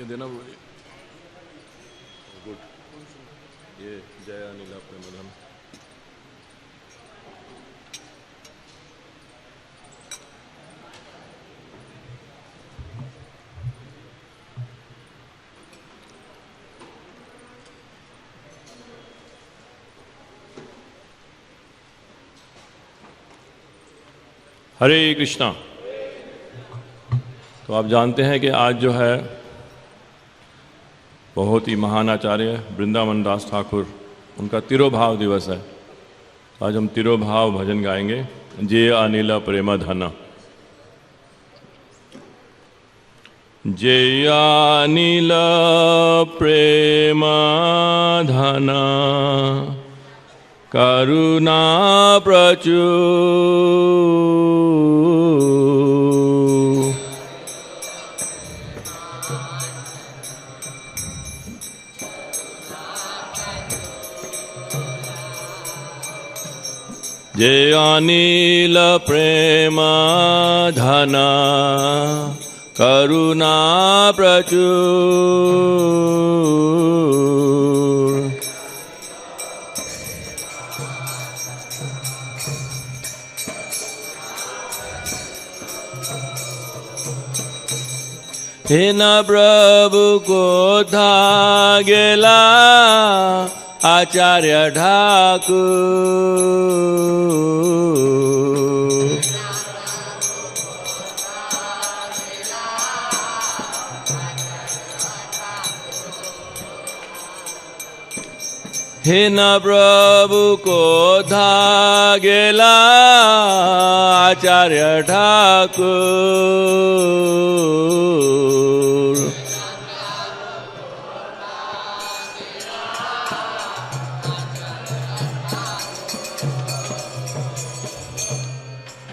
ये देना बोलिए। गुड। ये जय अनिल प्रेमधन। हरे कृष्णा। तो आप जानते हैं कि आज जो है बहुत ही महान आचार्य वृंदावन दास ठाकुर, उनका तिरोभाव दिवस है। तो आज हम तिरोभाव भजन गाएंगे, जे अनिल प्रेमधन। जे अनिल प्रेमधन करुणा प्रचुर, जे अनिल प्रेमधन करुणा प्रचुर, हे न प्रभु को था गेला आचार्य ठाकुर, हे न प्रभु को था गेला आचार्य ठाकुर,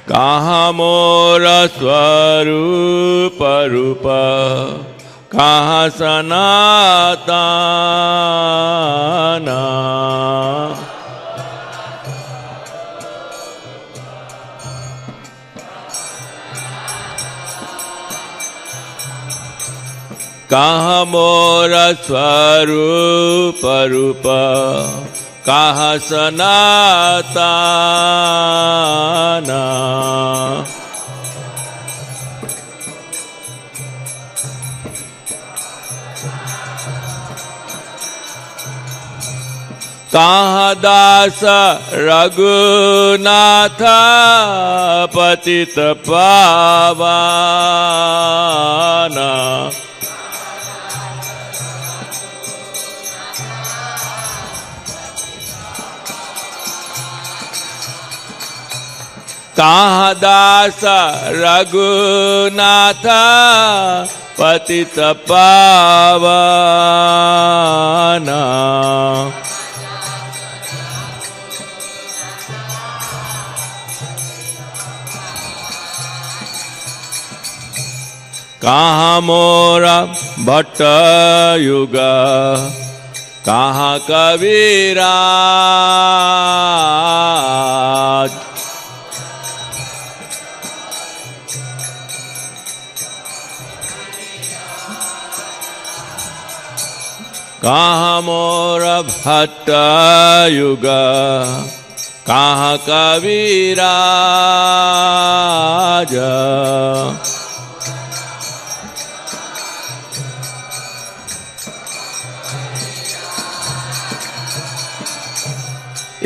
कहाँ मोर स्वरूप रूप कहाँ सनातन, कहाँ मोर स्वरूप रूप कहाँ सनातन, कहाँ दास रघुनाथ पतित पावन, कहाँ दास रघुनाथ पतित पावन, कहाँ मोरा भट्ट युग कहाँ कविराज, कहाँ मोरा भट्ट युग कहाँ कविराज,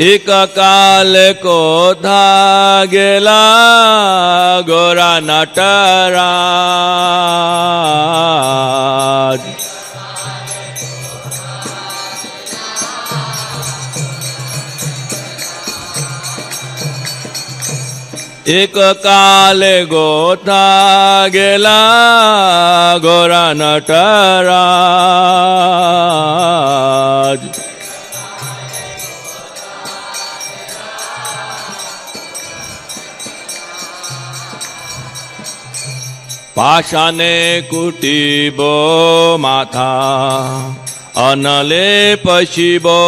एक काल को था गेला गोरा नटराज, एक काल को था गेला गोरा नटराज, पाषाणे कुटिबो माथा अनले पशिबो,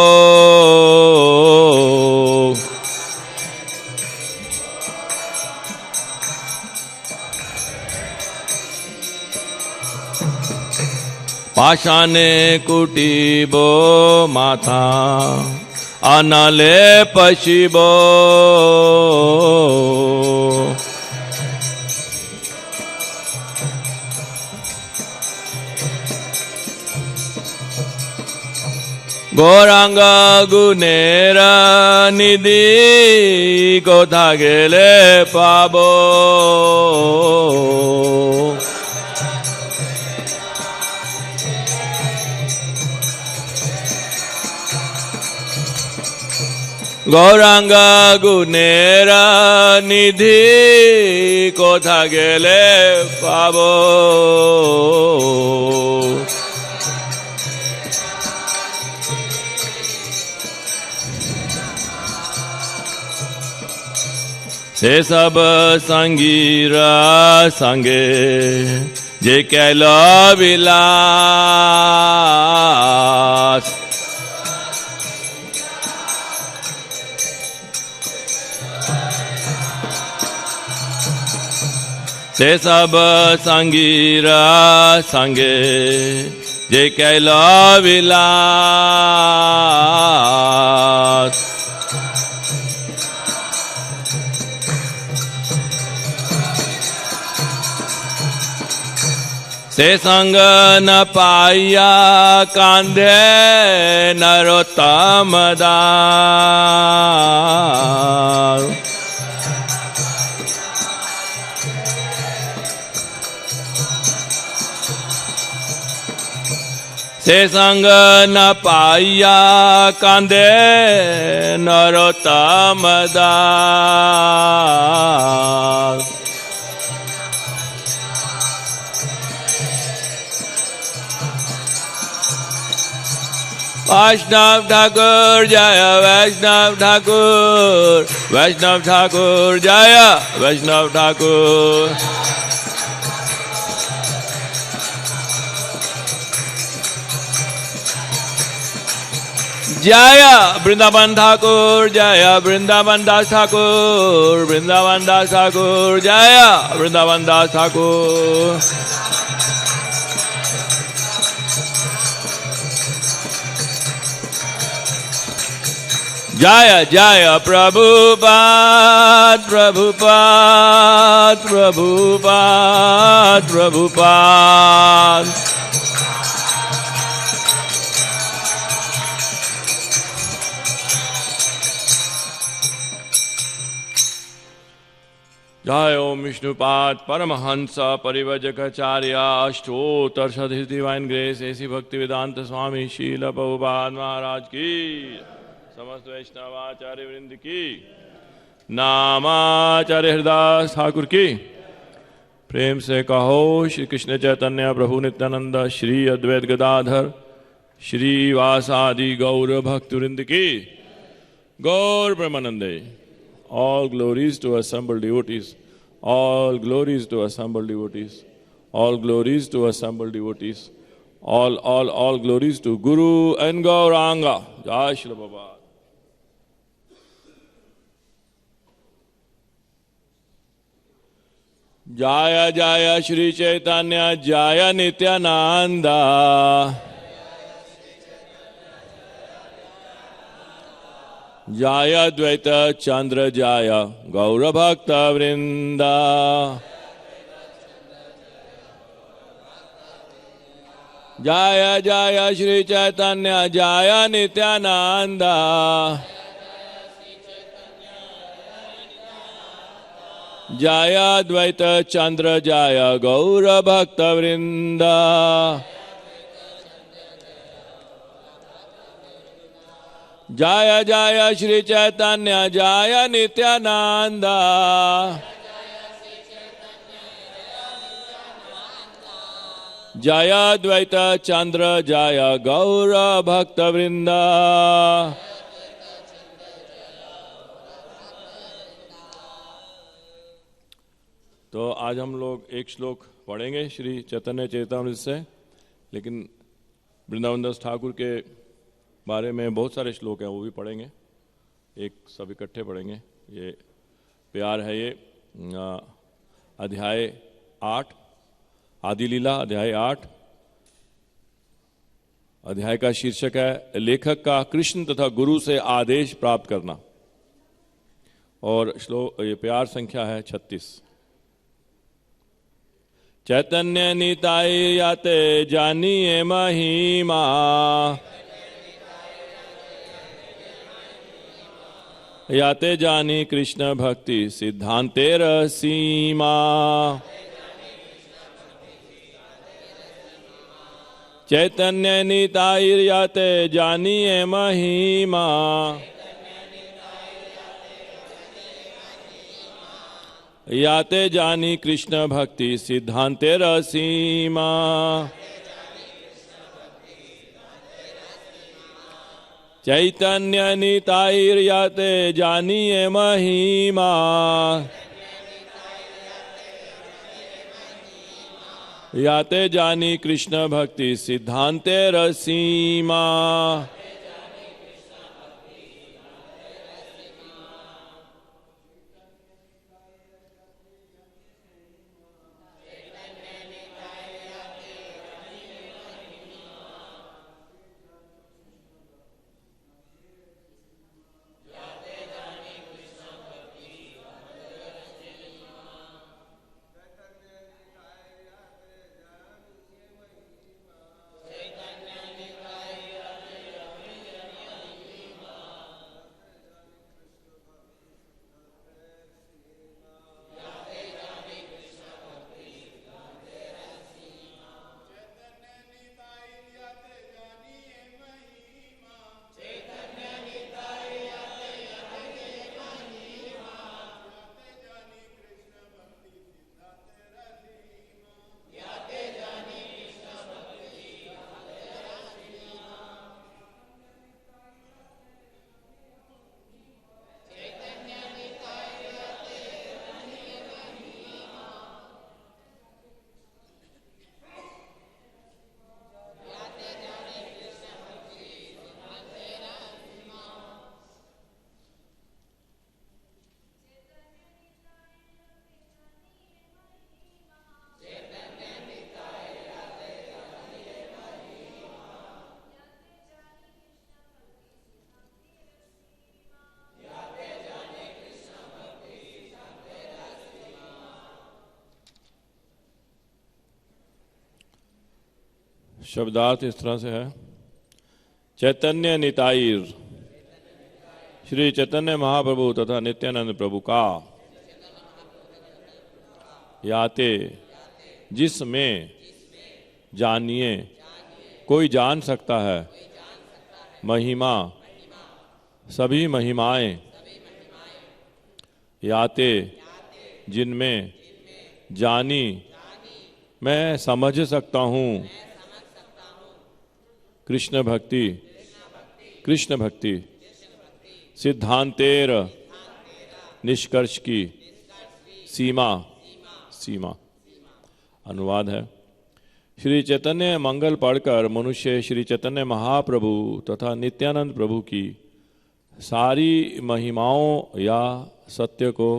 पाषाणे कुटीबो माथा अनले पशिबो গৌরাঙ্গ গুণের নিধি কোথা গেলে পাব গৌরাঙ্গ গুণের নিধি কোথা গেলে পাব से सब संगीरा संगे जे कैला विलास से सब संगीरा संगे जे कैला विलास से संग न पाया कांधे नरोत्तम दास से संग न पाया कांधे नरोत्तम दास वैष्णव ठाकुर जय वैष्णव ठाकुर वैष्णव ठाकुर जय वैष्णव ठाकुर जय वृंदावन ठाकुर जय वृंदावन दास ठाकुर वृंदावन दास ठाकुर जय वृंदावन दास ठाकुर जय जय प्रभुपाद प्रभुपाद प्रभुपाद प्रभुपाद जय ओम विष्णुपाद परमहंस परिवजकाचार्य अष्टोत्तर सदहित डिवाइन ग्रेस ऐसी भक्ति वेदांत स्वामी शील प्रभुपाद महाराज की समस्त वैष्णवाचार्य वृंद की नामाचार्य हरिदास ठाकुर की प्रेम से कहो श्री कृष्ण चैतन्य प्रभु नित्यानंद श्री अद्वैत गदाधर श्री वासादि गौर भक्त वृंद की गौर ब्रह्मानंदे all glories to assembled devotees all glories to assembled devotees all glories to assembled devotees all glories to Guru and Gauranga Jai Shri Prabhupada Jaya Jaya Shri Chaitanya Jaya Nityananda जय द्वैत चंद्र जय गौर भक्त वृंदा जय जय श्री चैतन्य जय नित्यानंद जय द्वैत चंद्र जय गौर भक्त वृंदा जय जय श्री चैतन्य जय नित्यानंद जय द्वैत चंद्र जय गौर भक्त वृंदा तो आज हम लोग एक श्लोक पढ़ेंगे श्री चैतन्य चैतामृत से, लेकिन वृंदावन दास ठाकुर के बारे में बहुत सारे श्लोक हैं, वो भी पढ़ेंगे, एक सब इकट्ठे पढ़ेंगे। ये प्यार है ये अध्याय 8 आदि लीला अध्याय 8 अध्याय का शीर्षक है लेखक का कृष्ण तथा गुरु से आदेश प्राप्त करना, और श्लोक ये प्यार संख्या है 36। चैतन्य निताय याते जानिए महिमा, याते जानी कृष्ण भक्ति सिद्धांतेर सीमा। चैतन्य निताय याते जानिए महिमा, याते जानी कृष्ण भक्ति सिद्धांतेर सीमा। चैतन्य निताय याते जानिए महिमा, याते जानी कृष्ण भक्ति सिद्धांतेर सीमा। शब्दार्थ इस तरह से है। चैतन्य निताईर श्री चैतन्य महाप्रभु तथा नित्यानंद प्रभु का याते जिसमें जानिए कोई जान सकता है महिमा सभी महिमाएं, याते जिनमें जानी मैं समझ सकता हूँ कृष्ण भक्ति कृष्ण भक्ति सिद्धांतेर निष्कर्ष की सीमा सीमा। अनुवाद है। श्री चैतन्य मंगल पढ़कर मनुष्य श्री चैतन्य महाप्रभु तथा नित्यानंद प्रभु की सारी महिमाओं या सत्य को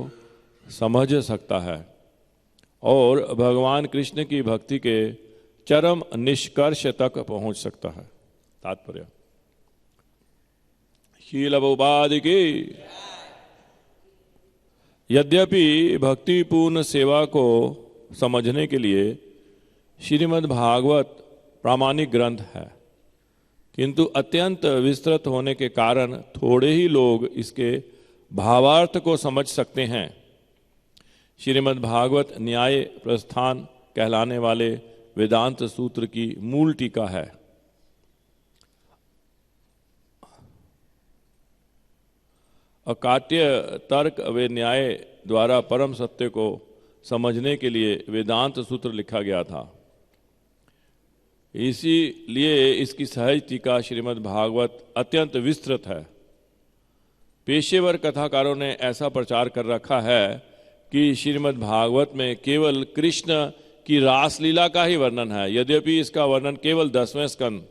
समझ सकता है और भगवान कृष्ण की भक्ति के चरम निष्कर्ष तक पहुंच सकता है। तात्पर्य शील प्रभुपाद की। यद्यपि भक्तिपूर्ण सेवा को समझने के लिए श्रीमद् भागवत प्रामाणिक ग्रंथ है, किंतु अत्यंत विस्तृत होने के कारण थोड़े ही लोग इसके भावार्थ को समझ सकते हैं। श्रीमद् भागवत न्याय प्रस्थान कहलाने वाले वेदांत सूत्र की मूल टीका है। अकाट्य तर्क व न्याय द्वारा परम सत्य को समझने के लिए वेदांत सूत्र लिखा गया था। इसीलिए इसकी सहज टीका श्रीमद् भागवत अत्यंत विस्तृत है। पेशेवर कथाकारों ने ऐसा प्रचार कर रखा है कि श्रीमद् भागवत में केवल कृष्ण की रासलीला का ही वर्णन है, यद्यपि इसका वर्णन केवल 10वें स्कंद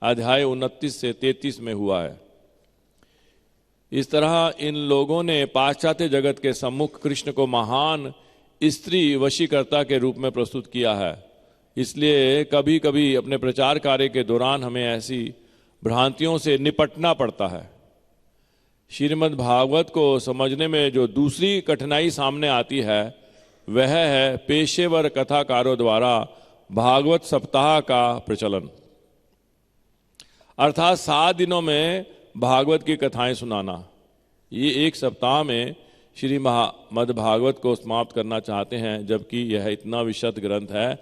अध्याय 29 से 33 में हुआ है। इस तरह इन लोगों ने पाश्चात्य जगत के सम्मुख कृष्ण को महान स्त्री वशीकर्ता के रूप में प्रस्तुत किया है। इसलिए कभी कभी अपने प्रचार कार्य के दौरान हमें ऐसी भ्रांतियों से निपटना पड़ता है। श्रीमद् भागवत को समझने में जो दूसरी कठिनाई सामने आती है वह है पेशेवर कथाकारों द्वारा भागवत सप्ताह का प्रचलन, अर्थात 7 दिनों में भागवत की कथाएं सुनाना। ये एक सप्ताह में श्रीमद् भागवत को समाप्त करना चाहते हैं, जबकि यह इतना विशद ग्रंथ है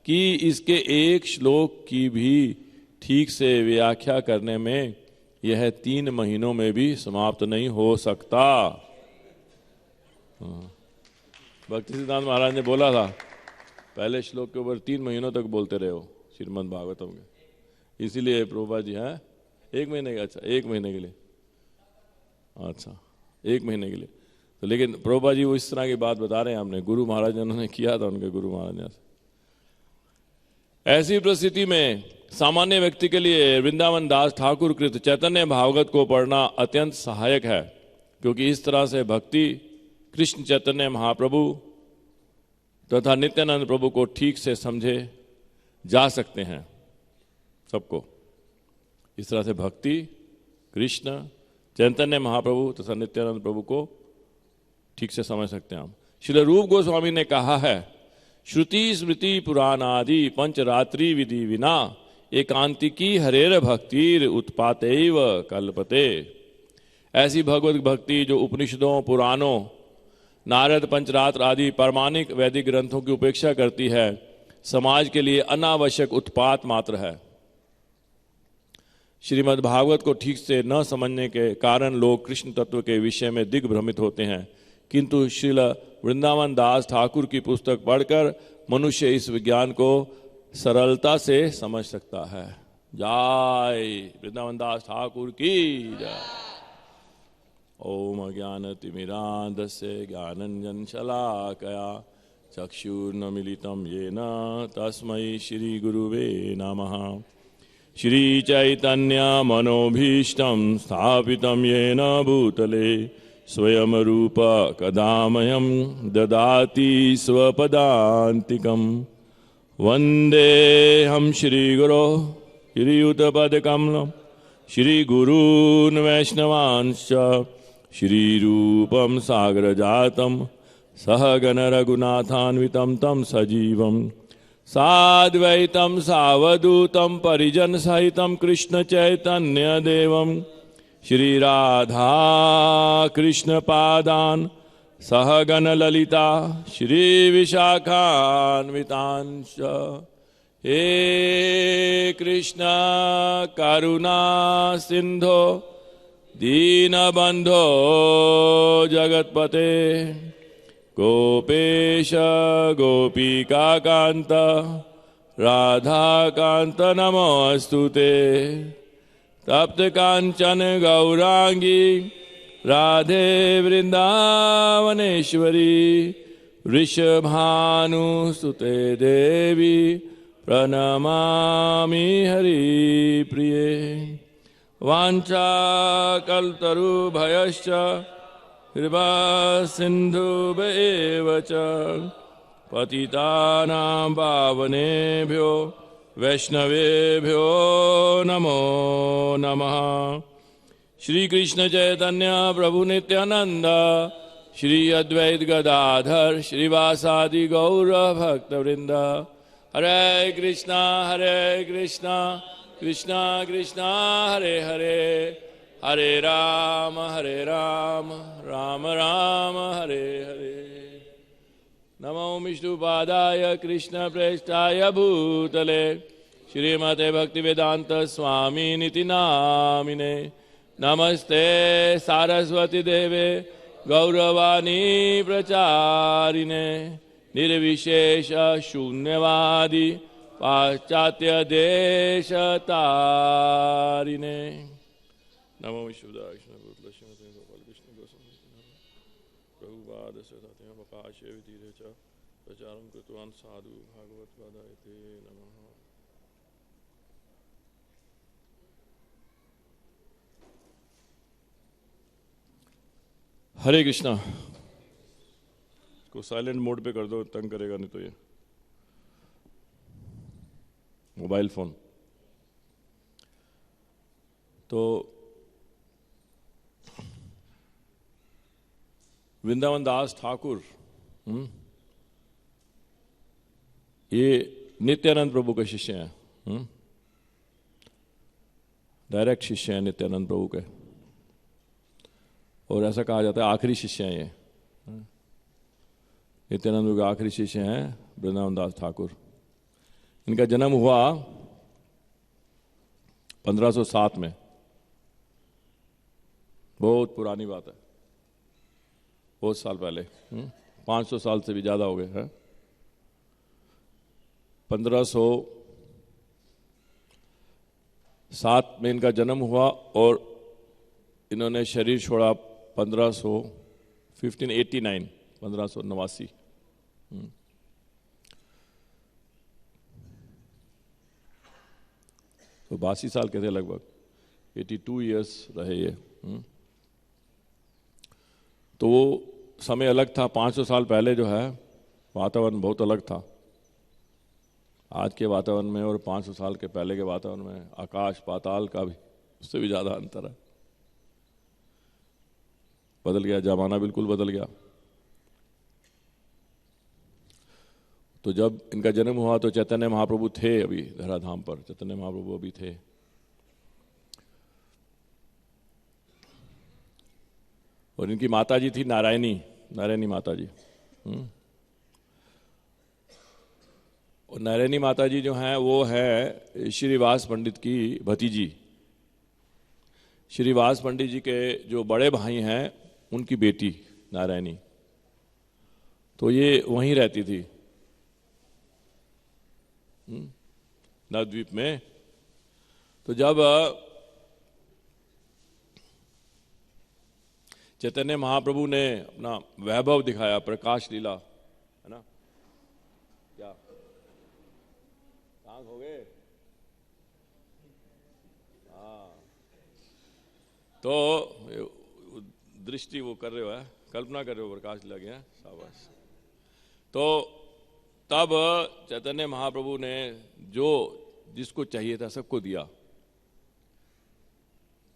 कि इसके एक श्लोक की भी ठीक से व्याख्या करने में यह 3 महीनों में भी समाप्त नहीं हो सकता। भक्ति सिद्धांत महाराज ने बोला था, पहले श्लोक के ऊपर 3 महीनों तक बोलते रहे हो श्रीमद् भागवतम के। इसीलिए प्रभुपाद जी हैं 1 महीने के, अच्छा 1 महीने के लिए, अच्छा 1 महीने के लिए। तो लेकिन प्रभुपाद जी वो इस तरह की बात बता रहे हैं, हमने गुरु महाराज ने किया था, उनके गुरु महाराज ने। ऐसी परिस्थिति में सामान्य व्यक्ति के लिए वृंदावन दास ठाकुर कृत चैतन्य भागवत को पढ़ना अत्यंत सहायक है, क्योंकि इस तरह से भक्ति कृष्ण चैतन्य महाप्रभु तथा नित्यानंद प्रभु को ठीक से समझे जा सकते हैं। सबको इस तरह से भक्ति कृष्ण चैतन्य महाप्रभु तथा नित्यानंद प्रभु को ठीक से समझ सकते हैं हम। श्री रूप गोस्वामी ने कहा है, श्रुति स्मृति पुराण आदि पंचरात्रि विधि विना एकांतिकी हरेर भक्तिर उत्पातेव कल्पते। ऐसी भगवत भक्ति जो उपनिषदों, पुराणों, नारद पंचरात्र आदि प्रामाणिक वैदिक ग्रंथों की उपेक्षा करती है, समाज के लिए अनावश्यक उत्पात मात्र है। श्रीमद् भागवत को ठीक से न समझने के कारण लोग कृष्ण तत्व के विषय में दिग्भ्रमित होते हैं, किंतु श्रील वृंदावन दास ठाकुर की पुस्तक पढ़कर मनुष्य इस विज्ञान को सरलता से समझ सकता है। जय वृंदावन दास ठाकुर की जय। ओम अज्ञानतिमिरान्धस्य ज्ञानाञ्जनशलाकया चक्षुर्न्मीलितं येन तस्मै श्रीगुरुवे नमः। श्रीचैतन्य मनोभीष्टं स्थापितं येन भूतले स्वयं रूप कदामयं ददाति स्वपदान्तिकं। वन्देऽहं श्रीगुरो श्रीयुतपदकमलं श्रीगुरून् वैष्णवांश्च श्रीरूपं सागरजातं सहगण रघुनाथान्वितं तं सजीवं साद्वैतं सावधूतं परिजनसहितं कृष्णचैतन्यदेवं श्रीराधा कृष्णपादान् सहगण ललिता श्रीविशाखान्वितांश्च। हे कृष्ण करुणा सिंधो दीनबंधो जगतपते गोपेश गोपिकाकांत राधाकांत नमोस्तुते। तप्त कांचन गौरांगी राधे वृंदावनेश्वरी वृषभानुसुते देवी प्रणमामि हरिप्रिये। वाञ्छाकल्तरुभयश्च कृपा सिन्धुभ्येव च पतितानां पावनेभ्यो वैष्णवेभ्यो नमो नमः। श्री कृष्ण चैतन्य प्रभु नित्यानंद श्री अद्वैत गदाधर श्रीवासादि गौर भक्तवृंद। हरे कृष्णा कृष्णा कृष्णा हरे हरे, हरे राम राम राम हरे हरे। नमो विष्णुपादाय कृष्ण प्रेष्ठाय भूतले श्रीमते भक्तिवेदांत स्वामी निति नामिने। नमस्ते सारस्वती देवे गौरवाणी प्रचारिणे निर्विशेष शून्यवादी पाश्चात्य देश तारिणे। नमो विष्णुदाय प्रभुपाद प्रचारं कृतवान् साधु भागवत पदायते नमः। हरे कृष्णा। इसको साइलेंट मोड पे कर दो, तंग करेगा नहीं तो ये। Mobile phone. तो वृंदावन दास ठाकुर ये नित्यानंद प्रभु के शिष्य हैं, डायरेक्ट शिष्य हैं नित्यानंद प्रभु के, और ऐसा कहा जाता है आखिरी शिष्य हैं ये। नित्यानंद प्रभु के आखिरी शिष्य हैं वृंदावन दास ठाकुर। इनका जन्म हुआ 1507 में, बहुत पुरानी बात है, बहुत साल पहले, 500 साल से भी ज्यादा हो गए हैं। 1507 में इनका जन्म हुआ और इन्होंने शरीर छोड़ा 1589। तो 82 साल के थे लगभग, 82 इयर्स रहे ये। तो वो समय अलग था, 500 साल पहले जो है वातावरण बहुत अलग था आज के वातावरण में, और 500 साल के पहले के वातावरण में आकाश पाताल का भी, उससे भी ज्यादा अंतर है। बदल गया जमाना, बिल्कुल बदल गया। तो जब इनका जन्म हुआ तो चैतन्य महाप्रभु थे अभी धराधाम पर, चैतन्य महाप्रभु अभी थे। और इनकी माता जी थी नारायणी माता जी। और नारायणी माता जी जो हैं वो है श्रीवास पंडित की भतीजी। श्रीवास पंडित जी के जो बड़े भाई हैं उनकी बेटी नारायणी, तो ये वहीं रहती थी नवद्वीप में। तो जब चैतन्य महाप्रभु ने अपना वैभव दिखाया, प्रकाश लीला, है ना, क्या आंख हो गए? हाँ, तो दृष्टि वो कर रहे हो है, कल्पना कर रहे हो, प्रकाश लीला गया, शाबाश। तो तब चैतन्य महाप्रभु ने जो जिसको चाहिए था सबको दिया।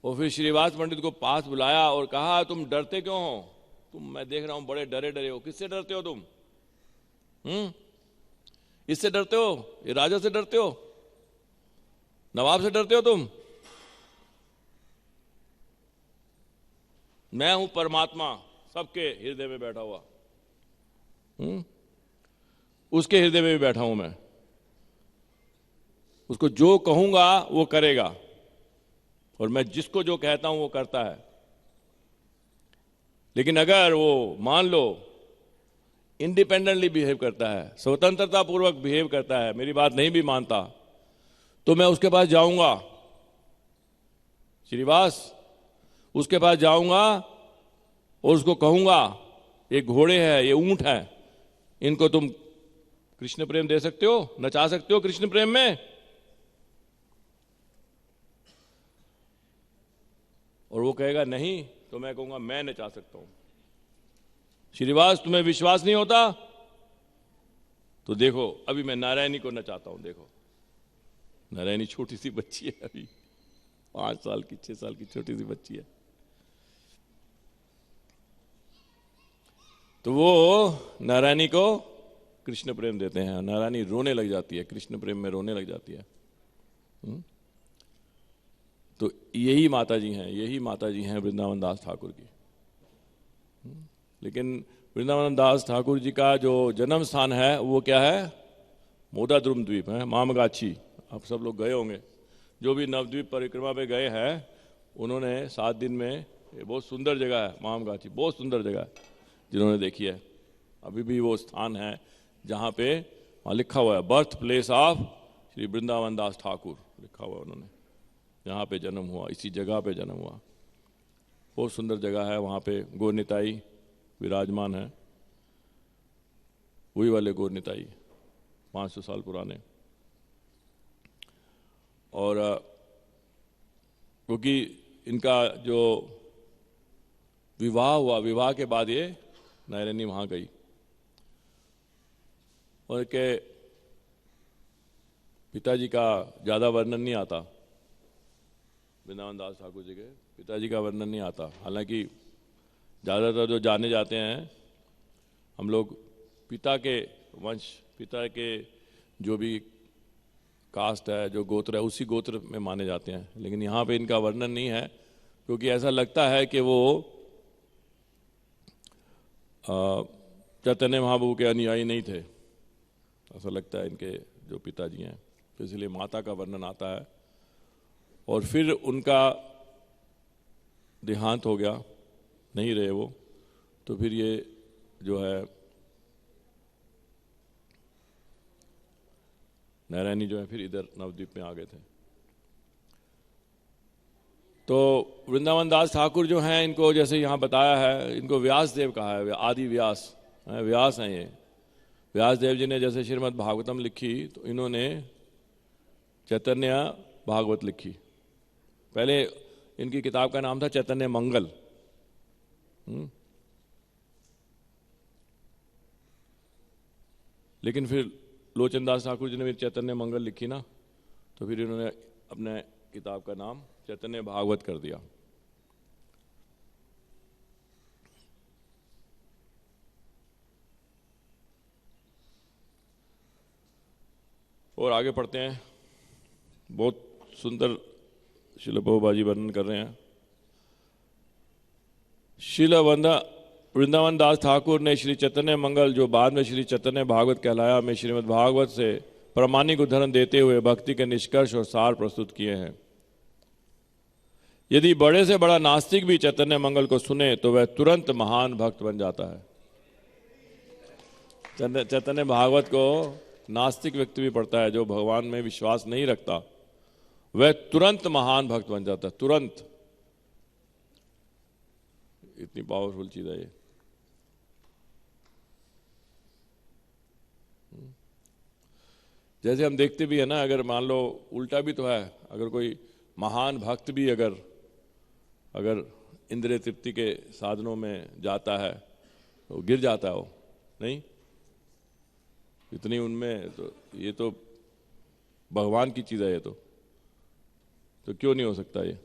और फिर श्रीवास पंडित को पास बुलाया और कहा, तुम डरते क्यों हो? मैं देख रहा हूं बड़े डरे डरे हो। किससे डरते हो तुम? इससे डरते हो? ये राजा से डरते हो? नवाब से डरते हो तुम? मैं हूं परमात्मा, सबके हृदय में बैठा हुआ। उसके हृदय में भी बैठा हूं मैं। उसको जो कहूंगा वो करेगा, और मैं जिसको जो कहता हूं वो करता है। लेकिन अगर वो मान लो इंडिपेंडेंटली बिहेव करता है, स्वतंत्रता पूर्वक बिहेव करता है, मेरी बात नहीं भी मानता, तो मैं उसके पास जाऊंगा, श्रीवास उसके पास जाऊंगा और उसको कहूंगा, ये घोड़े हैं, ये ऊंट है, इनको तुम कृष्ण प्रेम दे सकते हो, नचा सकते हो कृष्ण प्रेम में? और वो कहेगा नहीं, तो मैं कहूंगा मैं नचा सकता हूं। श्रीवास तुम्हें विश्वास नहीं होता तो देखो, अभी मैं नारायणी को नचाता हूं। देखो, नारायणी छोटी सी बच्ची है, अभी 5 साल की 6 साल की छोटी सी बच्ची है। तो वो नारायणी को कृष्ण प्रेम देते हैं, नारायणी रोने लग जाती है, कृष्ण प्रेम में रोने लग जाती है। तो यही माता जी हैं वृंदावन दास ठाकुर की। लेकिन वृंदावन दास ठाकुर जी का जो जन्म स्थान है वो क्या है? मोदाद्रुम द्वीप है, मामगाछी। आप सब लोग गए होंगे, जो भी नवद्वीप परिक्रमा पे गए हैं उन्होंने 7 दिन में, ये बहुत सुंदर जगह है मामगाछी, बहुत सुंदर जगह है जिन्होंने देखी है। अभी भी वो स्थान है जहाँ पे वहाँ लिखा हुआ है birth place of Shri Vrindavan Das Thakur, लिखा हुआ है उन्होंने, यहाँ पे जन्म हुआ, इसी जगह पे जन्म हुआ। बहुत सुंदर जगह है, वहाँ पे गौरनिताई विराजमान है, वही वाले गौरनिताई 500 साल पुराने। और क्योंकि इनका जो विवाह हुआ, विवाह के बाद ये नारायणी वहाँ गई, और के पिताजी का ज़्यादा वर्णन नहीं आता, वृंदावन दास ठाकुर जी के पिताजी का वर्णन नहीं आता। हालांकि ज़्यादातर जो जाने जाते हैं हम लोग पिता के वंश, पिता के जो भी कास्ट है, जो गोत्र है, उसी गोत्र में माने जाते हैं। लेकिन यहाँ पे इनका वर्णन नहीं है क्योंकि ऐसा लगता है कि वो चैतन्य महाप्रभु के अनुयायी नहीं थे, ऐसा लगता है इनके जो पिताजी हैं। तो इसलिए माता का वर्णन आता है और फिर उनका देहांत हो गया, नहीं रहे वो, तो फिर ये जो है नारायणी जो है फिर इधर नवद्वीप में आ गए थे। तो वृंदावन दास ठाकुर जो हैं, इनको जैसे यहाँ बताया है, इनको व्यास देव कहा है, आदि व्यास है, व्यास हैं ये। व्यास देव जी ने जैसे श्रीमद् भागवतम लिखी तो इन्होंने चैतन्य भागवत लिखी। पहले इनकी किताब का नाम था चैतन्य मंगल। लेकिन फिर लोचन दास ठाकुर जी ने भी चैतन्य मंगल लिखी ना, तो फिर इन्होंने अपने किताब का नाम चैतन्य भागवत कर दिया। और आगे पढ़ते हैं। बहुत सुंदर श्रील प्रभुपाद जी वर्णन कर रहे हैं। श्रील वृंदावन दास ठाकुर ने श्री चैतन्य मंगल, जो बाद में श्री चैतन्य भागवत कहलाया, में श्रीमद् भागवत से प्रामाणिक उदाहरण देते हुए भक्ति के निष्कर्ष और सार प्रस्तुत किए हैं। यदि बड़े से बड़ा नास्तिक भी चैतन्य मंगल को सुने तो वह तुरंत महान भक्त बन जाता है। चैतन्य भागवत को नास्तिक व्यक्ति भी पढ़ता है, जो भगवान में विश्वास नहीं रखता, वह तुरंत महान भक्त बन जाता है, तुरंत। इतनी पावरफुल चीज है ये। जैसे हम देखते भी है ना, अगर मान लो उल्टा भी तो है, अगर कोई महान भक्त भी अगर इंद्रिय तृप्ति के साधनों में जाता है तो गिर जाता है वो, नहीं? इतनी उनमें, तो ये तो भगवान की चीज है ये, तो क्यों नहीं हो सकता ये?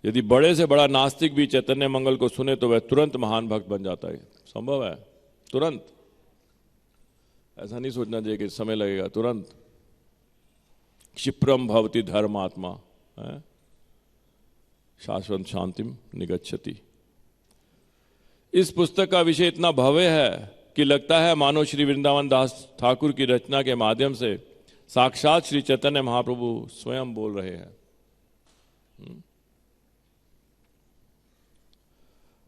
यदि बड़े से बड़ा नास्तिक भी चैतन्य मंगल को सुने तो वह तुरंत महान भक्त बन जाता है। संभव है, तुरंत। ऐसा नहीं सोचना चाहिए कि समय लगेगा, तुरंत। क्षिप्रम भवति धर्मात्मा शाश्वत शांतिम निगच्छति। इस पुस्तक का विषय इतना भव्य है कि लगता है मानो श्री वृंदावन दास ठाकुर की रचना के माध्यम से साक्षात श्री चैतन्य महाप्रभु स्वयं बोल रहे हैं।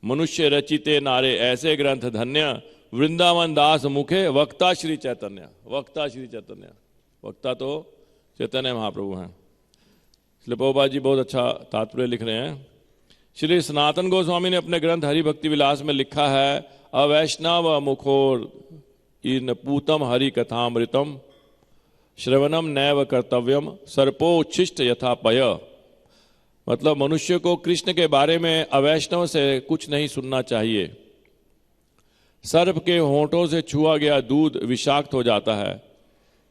मनुष्य रचिते नारे ऐसे ग्रंथ धन्य, वृंदावन दास मुखे वक्ता श्री चैतन्य। वक्ता श्री चैतन्य, वक्ता तो चैतन्य महाप्रभु हैं। इसलिए प्रभुपाद जी बहुत अच्छा तात्पर्य लिख रहे हैं। श्री सनातन गोस्वामी ने अपने ग्रंथ हरि भक्ति विलास में लिखा है, अवैष्णव मुखोर इन पूतम हरि कथामृतम श्रवणम नैव कर्तव्यम सर्पोच्छिष्ट यथापय। मतलब मनुष्य को कृष्ण के बारे में अवैष्णव से कुछ नहीं सुनना चाहिए। सर्प के होंठों से छुआ गया दूध विषाक्त हो जाता है,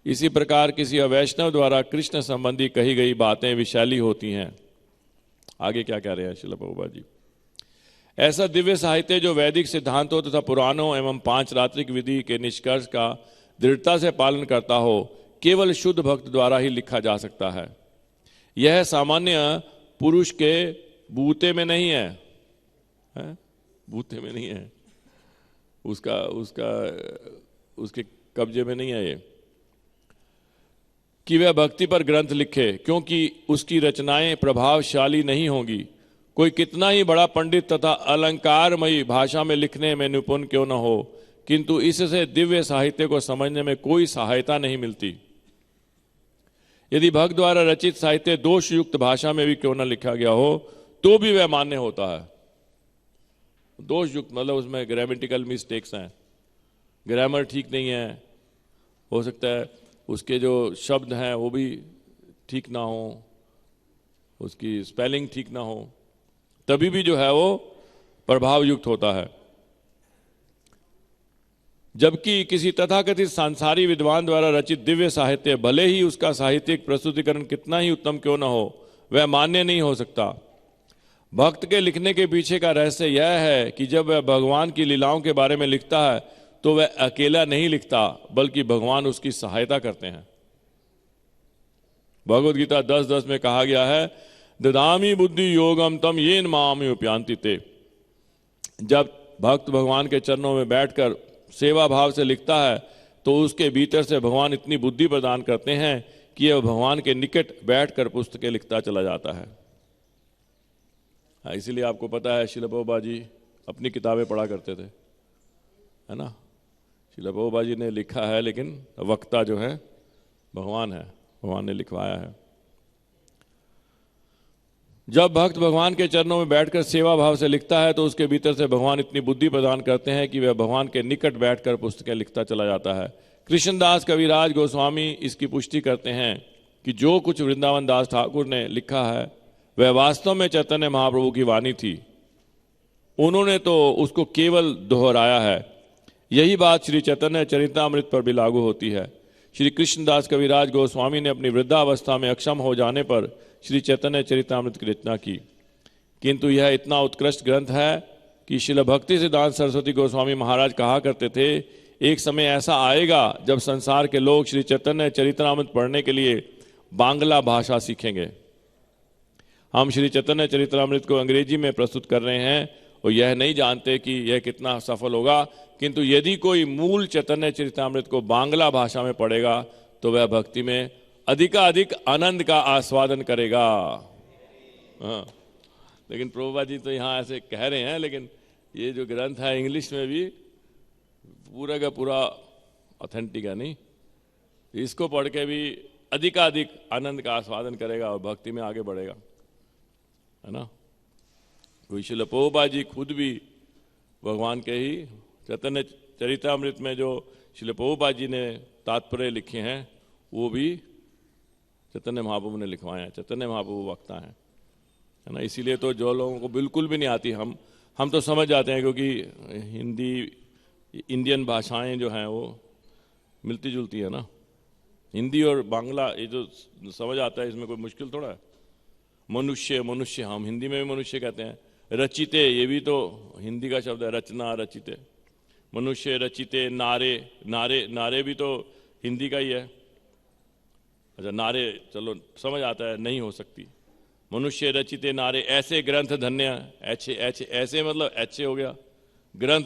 इसी प्रकार किसी अवैष्णव द्वारा कृष्ण संबंधी कही गई बातें विषैली होती हैं। आगे क्या कह रहे हैं श्रील प्रभुपाद जी? ऐसा दिव्य साहित्य जो वैदिक सिद्धांतों तथा पुराणों एवं 5 रात्रिक विधि के निष्कर्ष का दृढ़ता से पालन करता हो, केवल शुद्ध भक्त द्वारा ही लिखा जा सकता है। यह सामान्य पुरुष के बूते में नहीं है, बूते में नहीं है, उसके कब्जे में नहीं है ये कि वह भक्ति पर ग्रंथ लिखे, क्योंकि उसकी रचनाएं प्रभावशाली नहीं होंगी। कोई कितना ही बड़ा पंडित तथा अलंकारमयी भाषा में लिखने में निपुण क्यों न हो, किंतु इससे दिव्य साहित्य को समझने में कोई सहायता नहीं मिलती। यदि भक्त द्वारा रचित साहित्य दोष युक्त भाषा में भी क्यों न लिखा गया हो, तो भी वह मान्य होता है। दोष युक्त मतलब उसमें ग्रामेटिकल मिस्टेक्स हैं, ग्रामर ठीक नहीं है, हो सकता है उसके जो शब्द हैं वो भी ठीक ना हो, उसकी स्पेलिंग ठीक ना हो, तभी भी जो है वो प्रभाव युक्त होता है। जबकि किसी तथाकथित सांसारी विद्वान द्वारा रचित दिव्य साहित्य भले ही उसका साहित्यिक प्रस्तुतिकरण कितना ही उत्तम क्यों न हो, वह मान्य नहीं हो सकता। भक्त के लिखने के पीछे का रहस्य यह है कि जब वह भगवान की लीलाओं के बारे में लिखता है तो वह अकेला नहीं लिखता, बल्कि भगवान उसकी सहायता करते हैं। भगवद गीता 10:10 में कहा गया है, ददामी बुद्धि योगम तम येन माम उपयांति ते। जब भक्त भगवान के चरणों में बैठकर सेवा भाव से लिखता है तो उसके भीतर से भगवान इतनी बुद्धि प्रदान करते हैं कि यह भगवान के निकट बैठकर पुस्तकें लिखता चला जाता है। इसीलिए आपको पता है श्रील प्रभुपाद जी अपनी किताबें पढ़ा करते थे, है ना। श्रील प्रभुपाद जी ने लिखा है, लेकिन वक्ता जो है भगवान है, भगवान ने लिखवाया है। जब भक्त भगवान के चरणों में बैठकर सेवा भाव से लिखता है तो उसके भीतर से भगवान इतनी बुद्धि प्रदान करते हैं कि वह भगवान के निकट बैठकर पुस्तकें लिखता चला जाता है। कृष्णदास कविराज गोस्वामी इसकी पुष्टि करते हैं कि जो कुछ वृंदावन दास ठाकुर ने लिखा है वह वास्तव में चैतन्य महाप्रभु की वाणी थी, उन्होंने तो उसको केवल दोहराया है। यही बात श्री चैतन्य चरितामृत पर भी लागू होती है। श्री कृष्णदास कविराज गोस्वामी ने अपनी वृद्धावस्था में अक्षम हो जाने पर श्री चैतन्य चरितामृत की रचना की, किंतु यह इतना उत्कृष्ट ग्रंथ है कि श्रील भक्ति सिद्धांत सरस्वती गोस्वामी महाराज कहा करते थे, एक समय ऐसा आएगा जब संसार के लोग श्री चैतन्य चरितामृत पढ़ने के लिए बांग्ला भाषा सीखेंगे। हम श्री चैतन्य चरितामृत को अंग्रेजी में प्रस्तुत कर रहे हैं और यह नहीं जानते कि यह कितना सफल होगा, किंतु यदि कोई मूल चैतन्य चरितामृत को बांग्ला भाषा में पढ़ेगा तो वह भक्ति में अधिकाधिक आनंद का आस्वादन करेगा। हाँ, लेकिन प्रभुपाद जी तो यहाँ ऐसे कह रहे हैं, लेकिन ये जो ग्रंथ है इंग्लिश में भी पूरा का पूरा ऑथेंटिक है नहीं, इसको पढ़ के भी अधिकाधिक आनंद का आस्वादन करेगा और भक्ति में आगे बढ़ेगा, है ना। कोई श्रील प्रभुपाद जी खुद भी भगवान के ही चैतन्य चरितामृत में जो श्रील प्रभुपाद जी ने तात्पर्य लिखे हैं वो भी चैतन्य महाप्रभु ने लिखवाए हैं। चैतन्य महाप्रभु वक्ता हैं, है ना। इसीलिए तो जो लोगों को बिल्कुल भी नहीं आती, हम तो समझ जाते हैं, क्योंकि हिंदी इंडियन भाषाएं जो हैं वो मिलती जुलती है ना। हिंदी और बांग्ला ये जो समझ आता है, इसमें कोई मुश्किल थोड़ा है। मनुष्य हम हिंदी में भी मनुष्य कहते हैं। रचिते ये भी तो हिंदी का शब्द है, रचना रचिते। मनुष्य रचिते, नारे भी तो हिंदी का ही है। अच्छा, नारे चलो समझ आता है, नहीं हो सकती। मनुष्य रचिते नारे ऐसे ग्रंथ धन्य, ऐसे मतलब ऐसे हो गया, ग्रंथ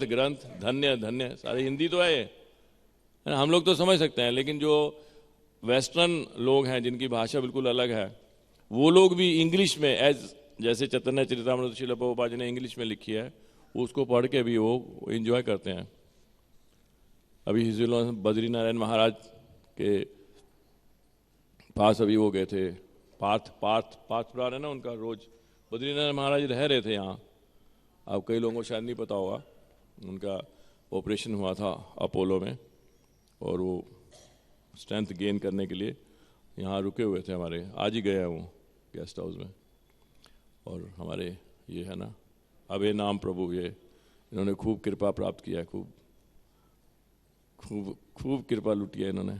धन्य सारे हिंदी तो है। हम लोग तो समझ सकते हैं, लेकिन जो वेस्टर्न लोग हैं जिनकी भाषा बिल्कुल अलग है, वो लोग भी इंग्लिश में जैसे चैतन्य चरितामृत श्रील प्रभुपाद जी ने इंग्लिश में लिखी है, उसको पढ़ के भी वो एंजॉय करते हैं। अभी बद्रीनारायण महाराज के पास अभी वो गए थे, पार्थ पुराण है ना उनका, रोज बद्रीनारायण महाराज रह रहे थे यहाँ। अब कई लोगों को शायद नहीं पता होगा, उनका ऑपरेशन हुआ था अपोलो में और वो स्ट्रेंथ गेन करने के लिए यहाँ रुके हुए थे हमारे। आज ही गए हैं वो गेस्ट हाउस में। और हमारे ये है ना अभय नाम प्रभु, ये इन्होंने खूब कृपा प्राप्त किया है, खूब कृपा लुटी है इन्होंने।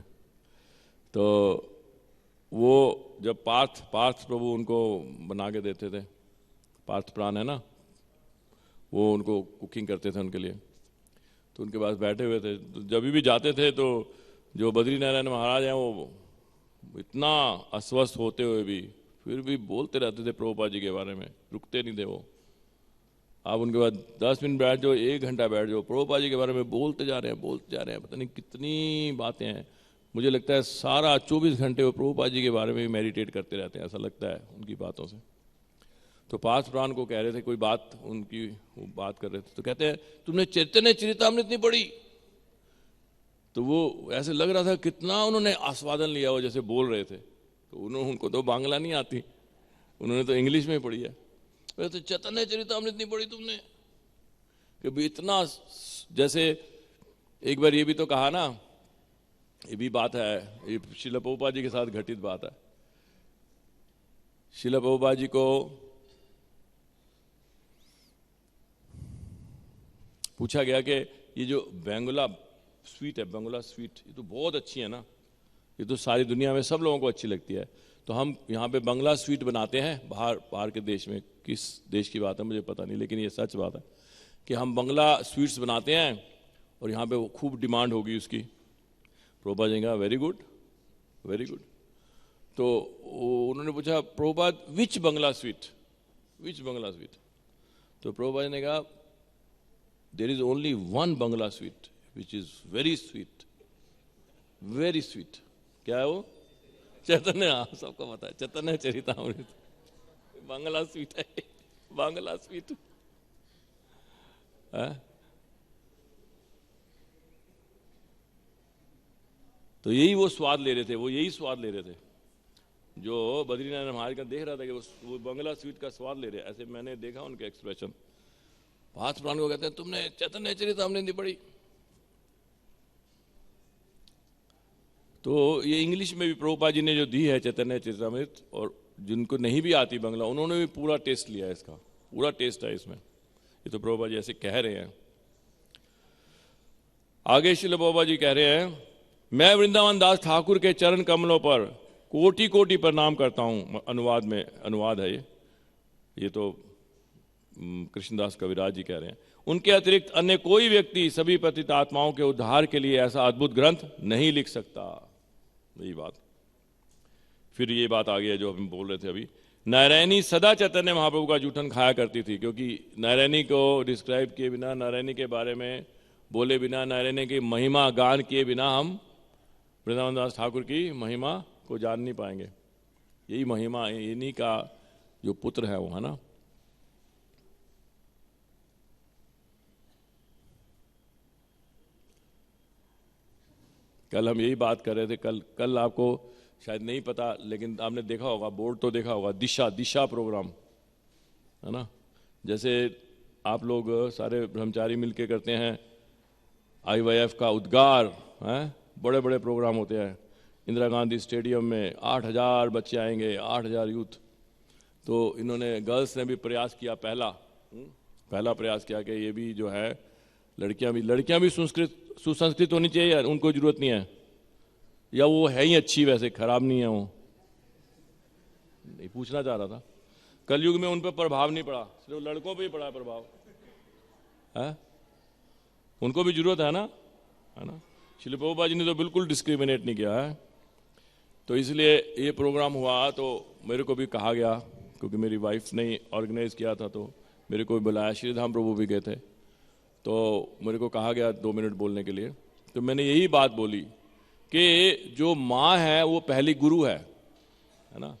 तो वो जब पार्थ प्रभु उनको बना के देते थे, पार्थ प्राण है ना, वो उनको कुकिंग करते थे उनके लिए, तो उनके पास बैठे हुए थे। तो जब भी जाते थे तो जो बद्रीनारायण महाराज हैं वो इतना अस्वस्थ होते हुए भी फिर भी बोलते रहते थे प्रभुपाद जी के बारे में, रुकते नहीं थे वो। आप उनके बाद 10 मिनट बैठ जाओ, 1 घंटा बैठ जाओ, प्रभुपाद जी के बारे में बोलते जा रहे हैं, पता नहीं कितनी बातें हैं। मुझे लगता है सारा 24 घंटे वो प्रभुपाद जी के बारे में मेडिटेट करते रहते हैं, ऐसा लगता है उनकी बातों से। तो पार्थ प्राण को कह रहे थे, कोई बात उनकी वो बात कर रहे थे, तो कहते हैं तुमने चैतन्य चरितामृत नहीं पढ़ी? तो वो ऐसे लग रहा था कितना उन्होंने आस्वादन लिया हो जैसे बोल रहे थे। तो उनको तो बांग्ला नहीं आती, उन्होंने तो इंग्लिश में पढ़ी है। तो चैतन्य चरितामृत नहीं पढ़ी तुमने? कि भी इतना, जैसे एक बार ये भी तो कहा ना, ये भी बात है, ये श्रील प्रभुपाद जी के साथ घटित बात है। श्रील प्रभुपाद जी को पूछा गया कि ये जो बांग्ला स्वीट है, बंगला स्वीट, ये तो बहुत अच्छी है ना, ये तो सारी दुनिया में सब लोगों को अच्छी लगती है। तो हम यहाँ पे बंगला स्वीट बनाते हैं, बाहर के देश में, किस देश की बात है मुझे पता नहीं, लेकिन ये सच बात है कि हम बंगला स्वीट्स बनाते हैं और यहाँ पे वो खूब डिमांड होगी उसकी। प्रभुपाद जी का वेरी गुड, वेरी गुड। तो उन्होंने पूछा Prabhupada which Bangla sweet, which Bangla sweet? तो प्रभुपाद जी ने कहा there is only one Bangla sweet which is very sweet, very sweet. क्या है वो? चैतन्य, हाँ सबको पता है, चैतन्य चरितामृत बांग्ला स्वीट है, बांग्ला स्वीट है। तो यही वो स्वाद ले रहे थे, वो यही स्वाद ले रहे थे जो बद्रीनारायण महाराज का देख रहा था कि वो बांग्ला स्वीट का स्वाद ले रहे। ऐसे मैंने देखा उनके एक्सप्रेशन। पार्थ प्राण को कहते हैं तुमने चैतन्य चरितामृत नहीं पढ़ी? तो ये इंग्लिश में भी प्रभुपाद जी ने जो दी है चैतन्य चरितामृत, और जिनको नहीं भी आती बंगला उन्होंने भी पूरा टेस्ट लिया है, इसका पूरा टेस्ट है इसमें। ये तो प्रभुपाद जी ऐसे कह रहे हैं। आगे श्रील प्रभुपाद जी कह रहे हैं मैं वृंदावन दास ठाकुर के चरण कमलों पर कोटि कोटि प्रणाम करता हूं। अनुवाद में अनुवाद है ये तो कृष्णदास कविराज जी कह रहे हैं। उनके अतिरिक्त अन्य कोई व्यक्ति सभी पतित आत्माओं के उद्धार के लिए ऐसा अद्भुत ग्रंथ नहीं लिख सकता। यही बात, फिर ये बात आ गई है जो हम बोल रहे थे अभी। नारायणी सदा चैतन्य महाप्रभु का जूठन खाया करती थी, क्योंकि नारायणी को डिस्क्राइब किए बिना, नारायणी के बारे में बोले बिना, नारायणी की महिमा गान किए बिना हम वृंदावन दास ठाकुर की महिमा को जान नहीं पाएंगे। यही महिमा, इन्हीं का जो पुत्र है वो, है ना। कल हम यही बात कर रहे थे, कल आपको शायद नहीं पता, लेकिन आपने देखा होगा, बोर्ड तो देखा होगा, दिशा प्रोग्राम, है ना। जैसे आप लोग सारे ब्रह्मचारी मिलके करते हैं IYF का उद्गार, हैं, बड़े बड़े प्रोग्राम होते हैं। इंदिरा गांधी स्टेडियम में 8000 बच्चे आएंगे, 8000 यूथ। तो इन्होंने गर्ल्स ने भी प्रयास किया, पहला प्रयास किया कि ये भी जो है लड़कियां भी सुसंस्कृत होनी चाहिए यार, उनको जरूरत नहीं है, या वो है ही अच्छी, वैसे खराब नहीं है वो, नहीं पूछना चाह रहा था। कलयुग में उन पर प्रभाव नहीं पड़ा, सिर्फ लड़कों पे ही पड़ा प्रभाव है, उनको भी जरूरत है ना, है ना। श्रील प्रभुपाद जी ने तो बिल्कुल डिस्क्रिमिनेट नहीं किया है। तो इसलिए ये प्रोग्राम हुआ तो मेरे को भी कहा गया, क्योंकि मेरी वाइफ ने ऑर्गेनाइज किया था, तो मेरे को भी बुलाया। श्रीधाम प्रभु भी गए थे, तो मेरे को कहा गया 2 मिनट बोलने के लिए। तो मैंने यही बात बोली कि जो माँ है वो पहली गुरु है ना।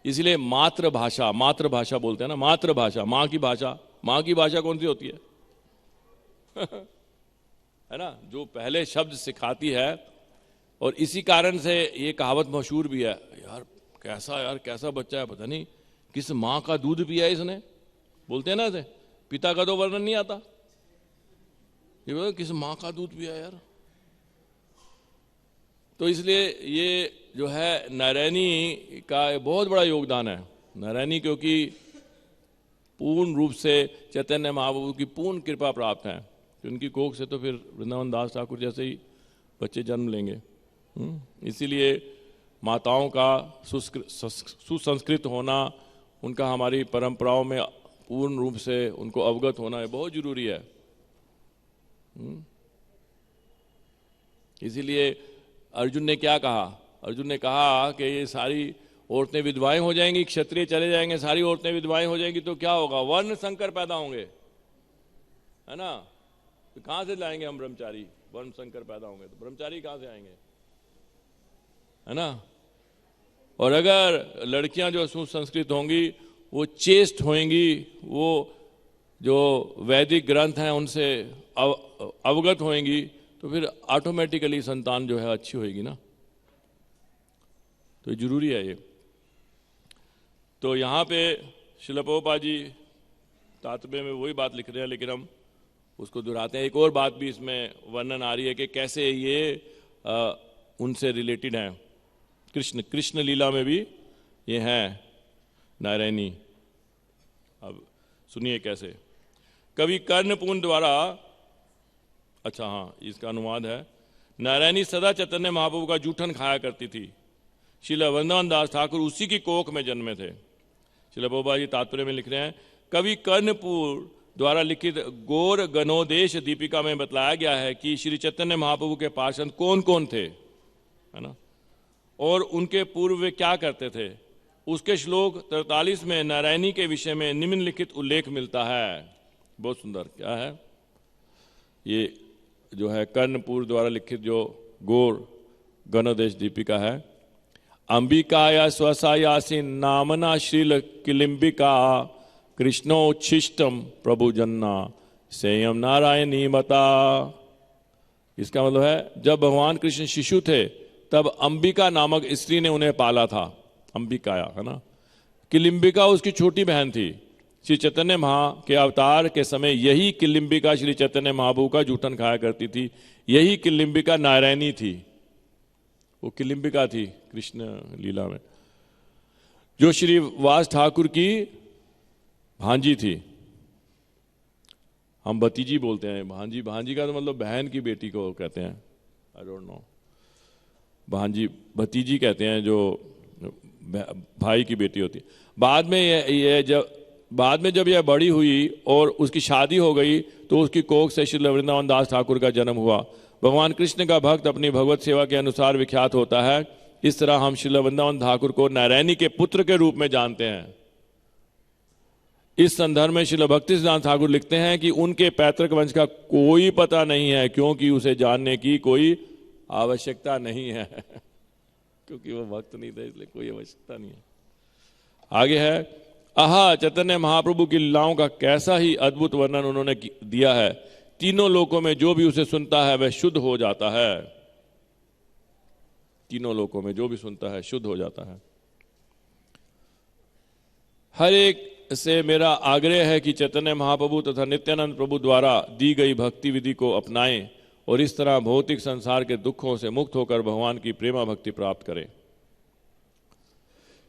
इसलिए मातृभाषा बोलते हैं ना, मातृभाषा, माँ की भाषा। माँ की भाषा कौन सी होती है? है ना, जो पहले शब्द सिखाती है। और इसी कारण से ये कहावत मशहूर भी है, यार कैसा बच्चा है, पता नहीं किस माँ का दूध पिया है इसने, बोलते हैं ना ऐसे। पिता का तो वर्णन नहीं आता, ये बोलते किस माँ का दूध पिया यार। तो इसलिए ये जो है नारायणी का बहुत बड़ा योगदान है। नारायणी क्योंकि पूर्ण रूप से चैतन्य महाप्रभु की पूर्ण कृपा प्राप्त है, उनकी कोख से तो फिर वृंदावन दास ठाकुर जैसे ही बच्चे जन्म लेंगे। इसीलिए माताओं का सुसंस्कृत होना, उनका हमारी परंपराओं में पूर्ण रूप से उनको अवगत होना है, बहुत जरूरी है। इसीलिए अर्जुन ने क्या कहा? अर्जुन ने कहा कि ये सारी औरतें विधवाएं हो जाएंगी, क्षत्रिय चले जाएंगे, सारी औरतें विधवाएं हो जाएंगी, तो क्या होगा? वर्ण संकर पैदा होंगे, है ना। तो कहां से लाएंगे हम ब्रह्मचारी? वर्ण संकर पैदा होंगे तो ब्रह्मचारी कहां से आएंगे, है ना। और अगर लड़कियां जो सुसंस्कृत होंगी, वो चेस्ट होंगी, वो जो वैदिक ग्रंथ हैं उनसे अवगत होंगी, तो फिर ऑटोमेटिकली संतान जो है अच्छी होगी ना। तो जरूरी है ये। तो यहाँ पे श्रील प्रभुपाद जी तात्पर्य में वही बात लिख रहे हैं, लेकिन हम उसको दोहराते हैं। एक और बात भी इसमें वर्णन आ रही है कि कैसे ये उनसे रिलेटेड है। कृष्ण लीला में भी ये है नारायणी। अब सुनिए कैसे। कवि कर्णपूर्ण द्वारा, अच्छा हाँ, इसका अनुवाद है। नारायणी सदा चैतन्य महाप्रभु का जूठन खाया करती थी। श्रील वृंदावन दास ठाकुर उसी की कोख में जन्मे थे। श्रील प्रभुपाद जी तात्पर्य में लिख रहे हैं, कवि कर्णपुर द्वारा लिखित गौर गणोदेश दीपिका में बतलाया गया है कि श्री चैतन्य महाप्रभु के पार्षद कौन कौन थे, है ना, और उनके पूर्व वे क्या करते थे। उसके श्लोक 43 में नारायणी के विषय में निम्नलिखित उल्लेख मिलता है। बहुत सुंदर, क्या है ये जो है कर्णपुर द्वारा लिखित जो गौर गणोदेश दीपिका है। अंबिकाया स्वसायासी नामना श्रील किलिम्बिका कृष्णोच्छिष्टम प्रभु जन्ना सेयम नारायणी मता। इसका मतलब है, जब भगवान कृष्ण शिशु थे तब अंबिका नामक स्त्री ने उन्हें पाला था। अंबिकाया, है ना। किलिम्बिका उसकी छोटी बहन थी। श्री चैतन्य महा के अवतार के समय यही किलिम्बिका श्री चैतन्य महाप्रभु का जूठन खाया करती थी। यही किलिम्बिका नारायणी थी। वो किलिम्बिका थी कृष्ण लीला में, जो श्री वास ठाकुर की भांजी थी। हम भतीजी बोलते हैं, भांजी, भांजी का तो मतलब बहन की बेटी को कहते हैं। आई डोंट नो, भांजी भतीजी कहते हैं जो भाई की बेटी होती है। बाद में जब यह बड़ी हुई और उसकी शादी हो गई तो उसकी कोख से श्री वृंदावन दास ठाकुर का जन्म हुआ। भगवान कृष्ण का भक्त अपनी भगवत सेवा के अनुसार विख्यात होता है। इस तरह हम श्री वृंदावन ठाकुर को नारायणी के पुत्र के रूप में जानते हैं। इस संदर्भ में श्री भक्ति सिद्धांत ठाकुर लिखते हैं कि उनके पैतृक वंश का कोई पता नहीं है, क्योंकि उसे जानने की कोई आवश्यकता नहीं है क्योंकि वो भक्त नहीं थे, इसलिए कोई आवश्यकता नहीं है। आगे है, आहा चैतन्य महाप्रभु की लीलाओं का कैसा ही अद्भुत वर्णन उन्होंने दिया है। तीनों लोकों में जो भी उसे सुनता है वह शुद्ध हो जाता है। तीनों लोकों में जो भी सुनता है शुद्ध हो जाता है। हर एक से मेरा आग्रह है कि चैतन्य महाप्रभु तथा नित्यानंद प्रभु द्वारा दी गई भक्ति विधि को अपनाएं और इस तरह भौतिक संसार के दुखों से मुक्त होकर भगवान की प्रेमा भक्ति प्राप्त करें।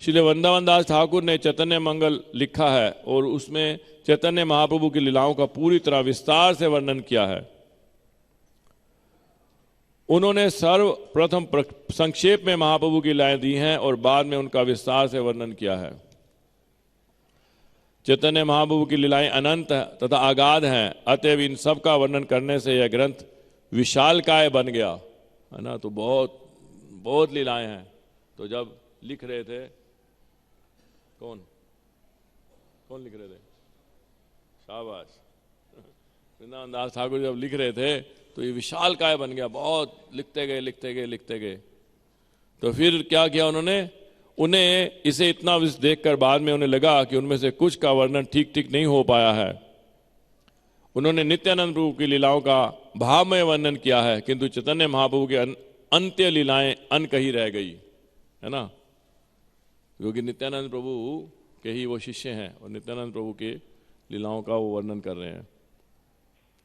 श्री वृंदावन दास ठाकुर ने चैतन्य मंगल लिखा है और उसमें चैतन्य महाप्रभु की लीलाओं का पूरी तरह विस्तार से वर्णन किया है। उन्होंने सर्वप्रथम संक्षेप में महाप्रभु की लीलाएं दी हैं और बाद में उनका विस्तार से वर्णन किया है। चैतन्य महाप्रभु की लीलाएं अनंत तथा अगाध हैं, अतएव इन सब का वर्णन करने से यह ग्रंथ विशालकाय बन गया, है ना। तो बहुत बहुत लीलाएं हैं। तो जब लिख रहे थे, कौन लिख रहे थे? शाबाश, वृंदावन दास ठाकुर जब लिख रहे थे तो ये विशालकाय बन गया। बहुत लिखते गए। तो फिर क्या किया उन्हें इसे इतना देखकर बाद में उन्हें लगा कि उनमें से कुछ का वर्णन ठीक नहीं हो पाया है। उन्होंने नित्यानंद प्रभु की लीलाओं का भावमय वर्णन किया है, किंतु चैतन्य महाप्रभु की अंत्य लीलाएं अनकही रह गई, है ना, क्योंकि नित्यानंद प्रभु के ही वो शिष्य हैं और नित्यानंद प्रभु के लीलाओं का वो वर्णन कर रहे हैं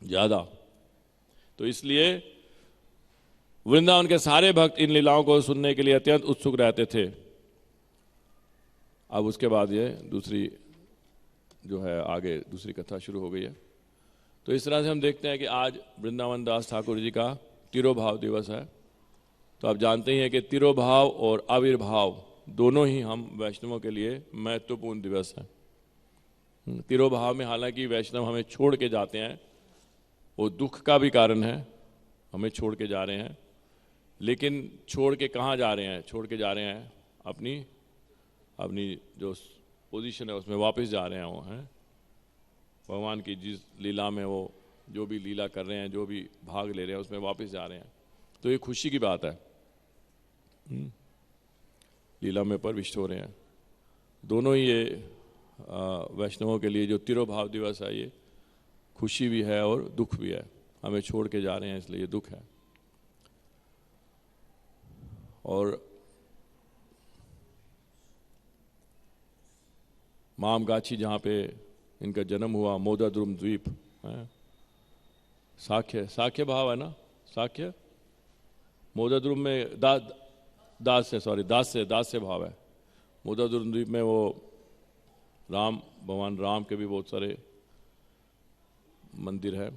ज्यादा। तो इसलिए वृंदावन के सारे भक्त इन लीलाओं को सुनने के लिए अत्यंत उत्सुक रहते थे। अब उसके बाद ये दूसरी जो है आगे दूसरी कथा शुरू हो गई है। तो इस तरह से हम देखते हैं कि आज वृंदावन दास ठाकुर जी का तिरोभाव दिवस है। तो आप जानते ही हैं कि तिरोभाव और आविर्भाव दोनों ही हम वैष्णवों के लिए महत्वपूर्ण दिवस हैं। तिरोभाव में हालांकि वैष्णव हमें छोड़ के जाते हैं, वो दुख का भी कारण है, हमें छोड़ के जा रहे हैं, लेकिन छोड़ के कहाँ जा रहे हैं? छोड़ के जा रहे हैं अपनी जो पोजीशन है उसमें वापस जा रहे हैं। वो हैं भगवान की जिस लीला में वो जो भी लीला कर रहे हैं, जो भी भाग ले रहे हैं, उसमें वापस जा रहे हैं। तो ये खुशी की बात है, लीला में प्रविष्ट हो रहे हैं। दोनों ही ये वैष्णवों के लिए जो तिरोभाव दिवस है, ये खुशी भी है और दुख भी है। हमें छोड़ के जा रहे हैं इसलिए ये दुख है। और मामगाछी जहाँ पे इनका जन्म हुआ, मोदाद्रुम द्वीप है, साख्य भाव है ना, साख्य मोदाद्रुम में दास से भाव है। मोदाद्रुम द्वीप में वो भगवान राम के भी बहुत सारे मंदिर है।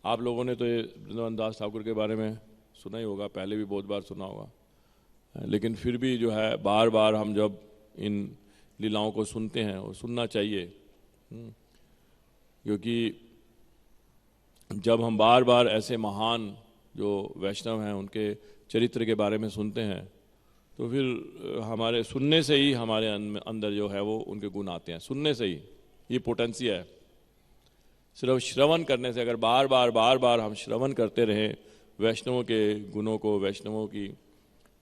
आप लोगों ने तो ये वृंदावन दास ठाकुर के बारे में सुना ही होगा, पहले भी बहुत बार सुना होगा, लेकिन फिर भी जो है बार बार हम जब इन लीलाओं को सुनते हैं और सुनना चाहिए, क्योंकि जब हम बार बार ऐसे महान जो वैष्णव हैं उनके चरित्र के बारे में सुनते हैं तो फिर हमारे सुनने से ही हमारे अंदर जो है वो उनके गुण आते हैं, सुनने से ही ये पोटेंशियल है। सिर्फ श्रवण करने से, अगर बार बार हम श्रवण करते रहें वैष्णवों के गुणों को, वैष्णवों की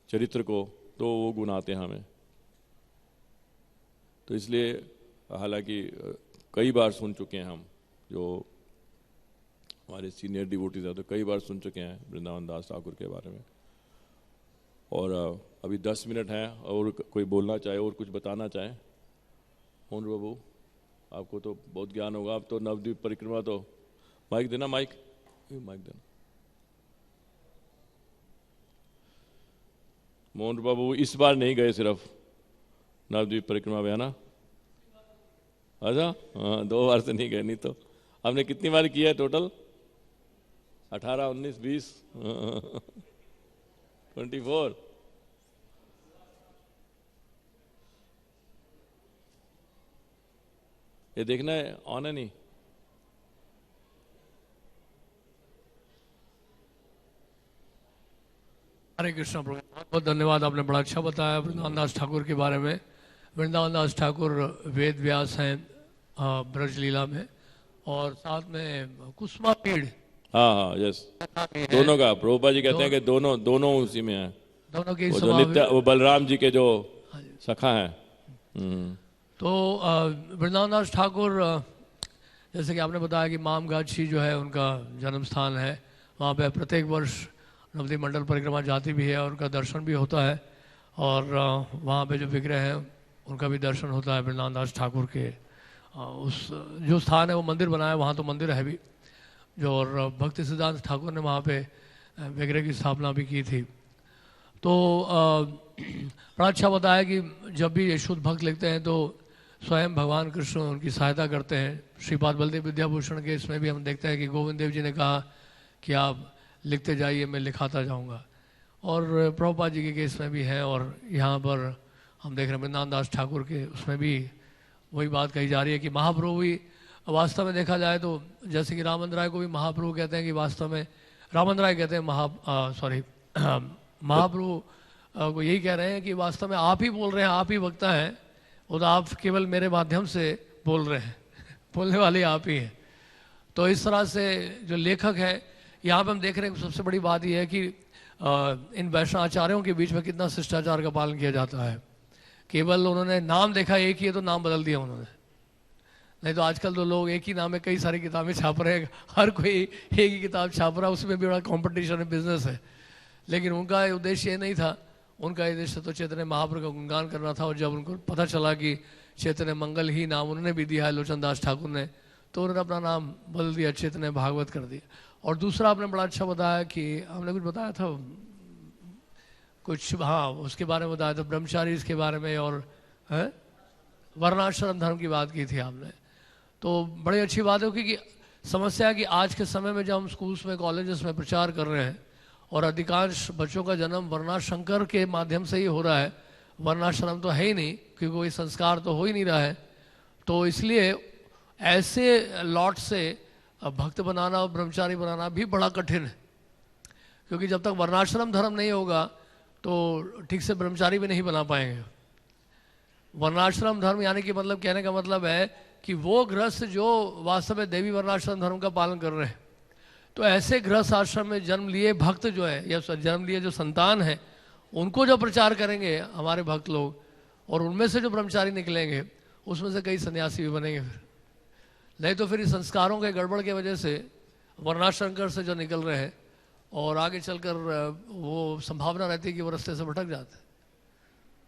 चरित्र को, तो वो गुण आते हैं हमें। तो इसलिए हालांकि कई बार सुन चुके हैं हम, जो हमारे सीनियर डिवोटीज हैं तो कई बार सुन चुके हैं वृंदावन दास ठाकुर के बारे में। और अभी 10 मिनट हैं, और कोई बोलना चाहे और कुछ बताना चाहे। मोहन बाबू, आपको तो बहुत ज्ञान होगा, आप तो नवद्वीप परिक्रमा, तो माइक देना, माइक देना। मोहन बाबू इस बार नहीं गए सिर्फ नवद्वीप परिक्रमा में, है ना? अच्छा, हाँ 2 बार से नहीं गए, नहीं तो आपने कितनी बार किया है टोटल? 18, 19, 20, 24। ये देखना है ऑन है नहीं? हरे कृष्ण प्रभु, बहुत बहुत धन्यवाद। आपने बड़ा अच्छा बताया वृंदावन दास ठाकुर के बारे में। वृंदावन दास ठाकुर वेद व्यास हैं ब्रज लीला में, और साथ में कुसुमा पीड़, हाँ यस, दोनों का प्रभुपाद जी कहते हैं कि दोनों उसी में है, दोनों के वो जो नित्य, वो बलराम जी के जो सखा हैं। तो वृंदावन दास ठाकुर, जैसे कि आपने बताया कि मामगाछी जो है उनका जन्म स्थान है, वहाँ पे प्रत्येक वर्ष नवद्वीप मंडल परिक्रमा जाती भी है और उनका दर्शन भी होता है, और वहाँ पे जो विग्रह हैं उनका भी दर्शन होता है। वृंदावन दास ठाकुर के उस जो स्थान है वो मंदिर बनाया, वहाँ तो मंदिर है भी जो, और भक्ति सिद्धांत ठाकुर ने वहाँ पे विग्रह की स्थापना भी की थी। तो बड़ा अच्छा बताया कि जब भी ये शुद्ध भक्त लिखते हैं तो स्वयं भगवान कृष्ण उनकी सहायता करते हैं। श्रीपाद बलदेव विद्याभूषण के इसमें भी हम देखते हैं कि गोविंद देव जी ने कहा कि आप लिखते जाइए, मैं लिखाता जाऊंगा, और प्रभुपाद जी के केस में भी है। और यहाँ पर हम देख रहे हैं वृंदावन दास ठाकुर के, उसमें भी वही बात कही जा रही है कि महाप्रभु भी वास्तव में देखा जाए तो, जैसे कि रामन राय को भी महाप्रभु कहते हैं कि वास्तव में रामन राय कहते हैं महाप्रभु को यही कह रहे हैं कि वास्तव में आप ही बोल रहे हैं, आप ही वक्ता हैं, वो तो आप केवल मेरे माध्यम से बोल रहे हैं, बोलने वाले आप ही हैं। तो इस तरह से जो लेखक है, यहाँ पे हम देख रहे हैं सबसे बड़ी बात यह है कि इन वैष्णव आचार्यों के बीच में कितना शिष्टाचार का पालन किया जाता है। केवल उन्होंने नाम देखा एक ही है तो नाम बदल दिया उन्होंने, नहीं तो आजकल तो लोग एक ही नाम में कई सारी किताबें छाप रहे हैं, हर कोई एक ही किताब छाप रहा है, उसमें भी बड़ा कंपटीशन है, बिजनेस है। लेकिन उनका उद्देश्य ये नहीं था, उनका उद्देश्य तो चैतन्य महाप्रभु का गुणगान करना था। और जब उनको पता चला कि चैतन्य मंगल ही नाम उन्होंने भी दिया है लोचन दास ठाकुर ने, तो उन्होंने अपना नाम बदल दिया, चैतन्य भागवत कर दिया। और दूसरा आपने बड़ा अच्छा बताया कि हमने कुछ बताया था कुछ, हाँ उसके बारे में बताया था, ब्रह्मचारी इसके बारे में, और वर्णाश्रम धर्म की बात की थी आपने। तो बड़ी अच्छी बात है, क्योंकि समस्या है कि आज के समय में जब हम स्कूल्स में, कॉलेजेस में प्रचार कर रहे हैं और अधिकांश बच्चों का जन्म वर्णाशंकर के माध्यम से ही हो रहा है, वर्णाश्रम तो है ही नहीं, क्योंकि कोई संस्कार तो हो ही नहीं रहा है। तो इसलिए ऐसे लॉट से भक्त बनाना और ब्रह्मचारी बनाना भी बड़ा कठिन है, क्योंकि जब तक वर्णाश्रम धर्म नहीं होगा तो ठीक से ब्रह्मचारी भी नहीं बना पाएंगे। वर्णाश्रम धर्म यानी कि मतलब कहने का मतलब है कि वो गृहस्थ जो वास्तव में देवी वर्णाश्रम धर्म का पालन कर रहे हैं, तो ऐसे गृहस्थ आश्रम में जन्म लिए भक्त जो है, या जन्म लिए जो संतान है, उनको जो प्रचार करेंगे हमारे भक्त लोग, और उनमें से जो ब्रह्मचारी निकलेंगे उसमें से कई सन्यासी भी बनेंगे फिर। नहीं तो फिर इस संस्कारों के गड़बड़ के वजह से वर्णाश्रंकर से जो निकल रहे हैं, और आगे चलकर वो संभावना रहती है कि वो रास्ते से भटक जाते हैं।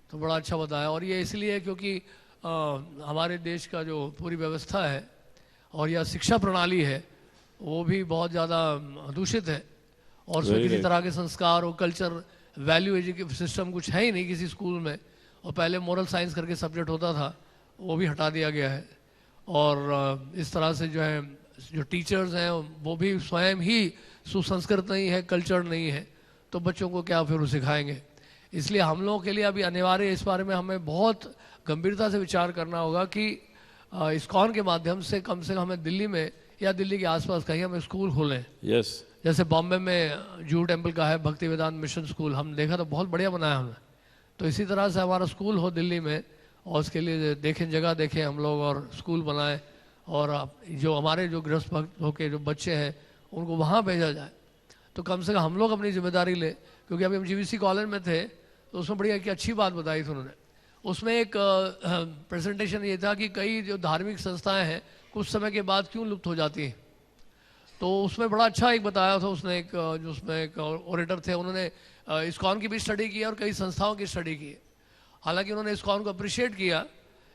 तो बड़ा अच्छा बताया। और ये इसलिए क्योंकि हमारे देश का जो पूरी व्यवस्था है और यह शिक्षा प्रणाली है वो भी बहुत ज़्यादा दूषित है, और उसमें किसी तरह के संस्कार और कल्चर, वैल्यू एजुकेशन सिस्टम कुछ है ही नहीं किसी स्कूल में। और पहले मोरल साइंस करके सब्जेक्ट होता था, वो भी हटा दिया गया है। और इस तरह से जो है जो टीचर्स हैं वो भी स्वयं ही सुसंस्कृत नहीं है, कल्चर नहीं है, तो बच्चों को क्या फिर वो सिखाएंगे। इसलिए हम लोगों के लिए अभी अनिवार्य इस बारे में हमें बहुत गंभीरता से विचार करना होगा कि इस्कॉन के माध्यम से कम हमें दिल्ली में या दिल्ली के आसपास कहीं हमें स्कूल खोलें। यस, जैसे बॉम्बे में जूहू टेम्पल का है भक्ति वेदांत मिशन स्कूल, हम देखा तो बहुत बढ़िया बनाया हमने। तो इसी तरह से हमारा स्कूल हो दिल्ली में, और उसके लिए देखें, जगह देखें हम लोग और स्कूल बनाएं, और जो हमारे जो गृहस्थ भक्त के जो बच्चे हैं उनको वहाँ भेजा जाए। तो कम से कम हम लोग अपनी जिम्मेदारी ले, क्योंकि अभी हम GVC कॉलेज में थे तो उसमें बड़ी एक अच्छी बात बताई थी उन्होंने। उसमें एक प्रेजेंटेशन ये था कि कई जो धार्मिक संस्थाएं हैं कुछ समय के बाद क्यों लुप्त हो जाती हैं। तो उसमें बड़ा अच्छा एक बताया था उसने, एक जो उसमें एक ओरेटर थे, उन्होंने इस्कॉन की भी स्टडी की और कई संस्थाओं की स्टडी की। हालांकि उन्होंने इस्कॉन को अप्रिशिएट किया,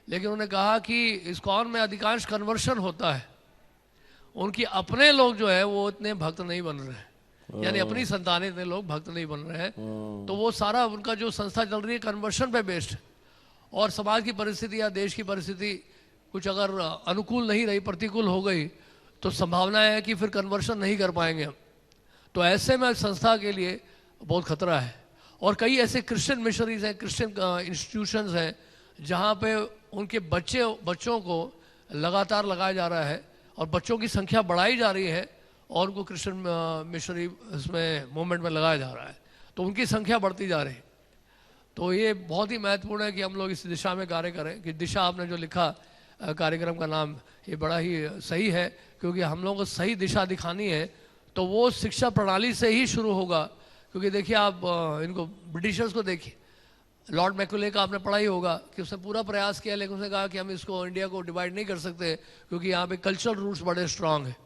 लेकिन उन्होंने कहा कि इस्कॉन में अधिकांश कन्वर्शन होता है, उनकी अपने लोग जो है वो इतने भक्त नहीं बन रहे हैं, यानी अपनी संतानें इतने लोग भक्त नहीं बन रहे हैं। तो वो सारा उनका जो संस्था चल रही है कन्वर्शन पे बेस्ड है, और समाज की परिस्थिति या देश की परिस्थिति कुछ अगर अनुकूल नहीं रही, प्रतिकूल हो गई, तो संभावना है कि फिर कन्वर्शन नहीं कर पाएंगे हम। तो ऐसे में संस्था के लिए बहुत खतरा है। और कई ऐसे क्रिश्चियन मिशनरीज हैं, क्रिश्चियन इंस्टीट्यूशंस हैं जहाँ पे उनके बच्चों को लगातार लगाया जा रहा है और बच्चों की संख्या बढ़ाई जा रही है और उनको क्रिश्चियन मिशनरी इसमें मूवमेंट में लगाया जा रहा है, तो उनकी संख्या बढ़ती जा रही है। तो ये बहुत ही महत्वपूर्ण है कि हम लोग इस दिशा में कार्य करें। कि दिशा आपने जो लिखा कार्यक्रम का नाम, ये बड़ा ही सही है, क्योंकि हम लोगों को सही दिशा दिखानी है तो वो शिक्षा प्रणाली से ही शुरू होगा। क्योंकि देखिए आप इनको ब्रिटिशर्स को देखिए, लॉर्ड मैकुले का आपने पढ़ा ही होगा कि उसने पूरा प्रयास किया, लेकिन उसने कहा कि हम इसको इंडिया को डिवाइड नहीं कर सकते क्योंकि यहाँ पे कल्चरल रूट्स बड़े स्ट्रांग हैं।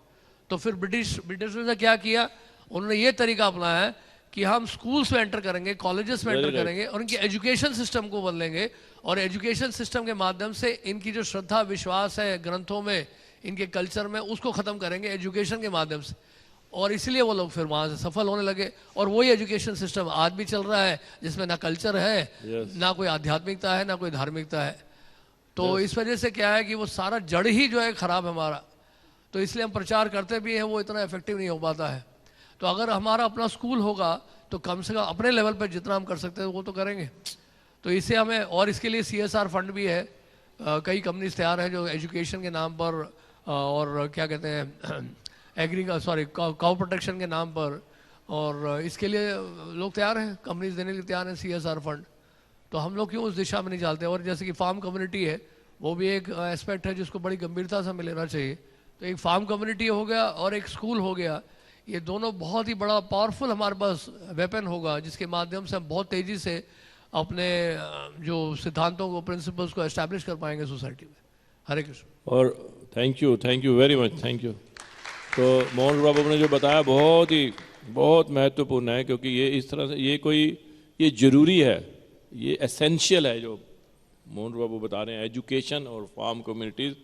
तो फिर ब्रिटिशर्स ने क्या किया, उन्होंने ये तरीका अपनाया है कि हम स्कूल्स में एंटर करेंगे, कॉलेजेस में एंटर करेंगे और उनकी एजुकेशन सिस्टम को बदलेंगे, और एजुकेशन सिस्टम के माध्यम से इनकी जो श्रद्धा विश्वास है ग्रंथों में, इनके कल्चर में, उसको ख़त्म करेंगे एजुकेशन के माध्यम से। और इसलिए वो लोग फिर वहाँ से सफल होने लगे। और वही एजुकेशन सिस्टम आज भी चल रहा है जिसमें ना कल्चर है, ना कोई आध्यात्मिकता है, ना कोई धार्मिकता है। तो इस वजह से क्या है कि वो सारा जड़ ही जो है खराब है हमारा। तो इसलिए हम प्रचार करते भी हैं, वो इतना इफेक्टिव नहीं हो पाता है। तो अगर हमारा अपना स्कूल होगा तो कम से कम अपने लेवल पर जितना हम कर सकते हैं वो तो करेंगे। तो इससे हमें, और इसके लिए CSR फंड भी है, कई कंपनीज तैयार हैं जो एजुकेशन के नाम पर और क्या कहते हैं काउ प्रोटेक्शन के नाम पर, और इसके लिए लोग तैयार हैं, कंपनीज देने के लिए तैयार हैं CSR फंड। तो हम लोग क्यों उस दिशा में नहीं चलते। और जैसे कि फार्म कम्युनिटी है, वो भी एक एस्पेक्ट है जिसको बड़ी गंभीरता से हमें लेना चाहिए। तो एक फार्म कम्युनिटी हो गया और एक स्कूल हो गया, ये दोनों बहुत ही बड़ा पावरफुल हमारे पास वेपन होगा, जिसके माध्यम से हम बहुत तेज़ी से अपने जो सिद्धांतों को, प्रिंसिपल्स को एस्टैब्लिश कर पाएंगे सोसाइटी में। हरे कृष्ण। और thank you very much, thank you. तो मोहन बाबू ने जो बताया बहुत महत्वपूर्ण है, क्योंकि ये इस तरह से ये जरूरी है, ये एसेंशियल है जो मोहन बाबू बता रहे हैं। एजुकेशन और फार्म कम्युनिटीज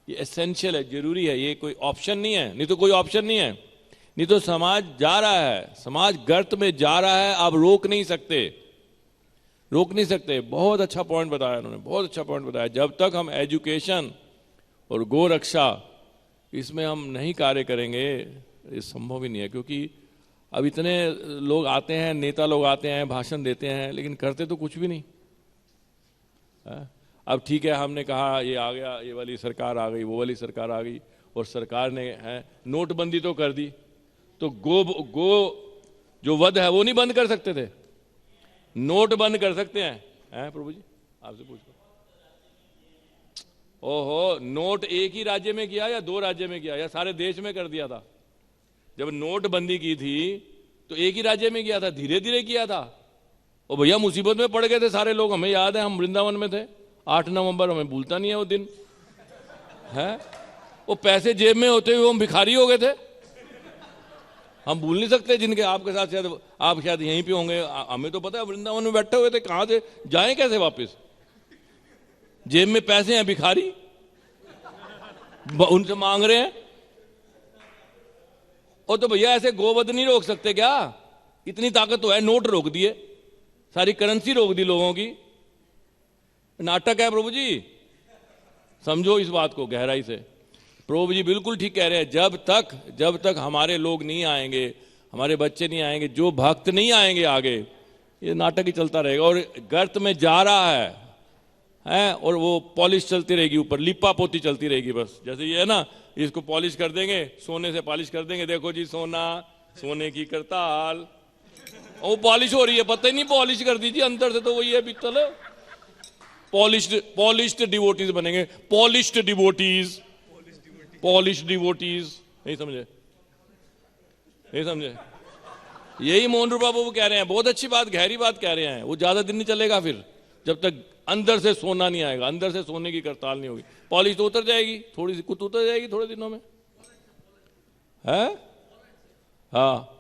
ये एसेंशियल है, जरूरी है, ये कोई ऑप्शन नहीं है। नहीं तो कोई ऑप्शन नहीं है, नहीं तो समाज जा रहा है, समाज गर्त में जा रहा है, आप रोक नहीं सकते। बहुत अच्छा पॉइंट बताया उन्होंने, बहुत अच्छा पॉइंट बताया। जब तक हम एजुकेशन और गो रक्षा इसमें हम नहीं कार्य करेंगे, ये संभव ही नहीं है। क्योंकि अब इतने लोग आते हैं, नेता लोग आते हैं, भाषण देते हैं, लेकिन करते तो कुछ भी नहीं है? अब ठीक है, हमने कहा ये आ गया, ये वाली सरकार आ गई, वो वाली सरकार आ गई, और सरकार ने नोटबंदी तो कर दी, तो गो जो वध है वो नहीं बंद कर सकते थे? नोट बंद कर सकते हैं प्रभु जी? आपसे पूछ लो। ओहो, नोट एक ही राज्य में किया या 2 राज्य में किया या सारे देश में कर दिया था? जब नोटबंदी की थी तो एक ही राज्य में किया था, धीरे धीरे किया था। और भैया मुसीबत में पड़ गए थे सारे लोग, हमें याद है, हम वृंदावन में थे 8 नवंबर, हमें भूलता नहीं है वो दिन है। वो पैसे जेब में होते हुए हम भिखारी हो गए थे, हम भूल नहीं सकते। जिनके आपके साथ शायद आप यहीं पे होंगे, हमें तो पता है वृंदावन में बैठे हुए थे, कहां से जाएं, कैसे वापस? जेब में पैसे हैं, भिखारी उनसे मांग रहे हैं। और तो भैया ऐसे गोवध नहीं रोक सकते क्या? इतनी ताकत तो है, नोट रोक दिए, सारी करेंसी रोक दी लोगों की। नाटक है प्रभु जी, समझो इस बात को गहराई से। प्रभु जी बिल्कुल ठीक कह रहे हैं। जब तक हमारे लोग नहीं आएंगे, हमारे बच्चे नहीं आएंगे, जो भक्त नहीं आएंगे आगे, ये नाटक ही चलता रहेगा। और गर्त में जा रहा है और वो पॉलिश चलती रहेगी, ऊपर लिपा पोती चलती रहेगी बस। जैसे ये है ना, इसको पॉलिश कर देंगे, सोने से पॉलिश कर देंगे, देखो जी सोना, सोने की करताल, और वो पॉलिश हो रही है, पता ही नहीं पॉलिश कर दीजिए, अंदर से तो वही है पित्तल। पॉलिश्ड डिवोटीज बनेंगे, पॉलिश्ड डिवोटीज। नहीं समझे? यही मोहन रूप बाबू कह रहे हैं, बहुत अच्छी बात, गहरी बात कह रहे हैं। वो ज्यादा दिन नहीं चलेगा फिर, जब तक अंदर से सोना नहीं आएगा, अंदर से सोने की करताल नहीं होगी। पॉलिश तो उतर जाएगी, थोड़ी सी कुछ उतर जाएगी थोड़े दिनों में, है? हाँ,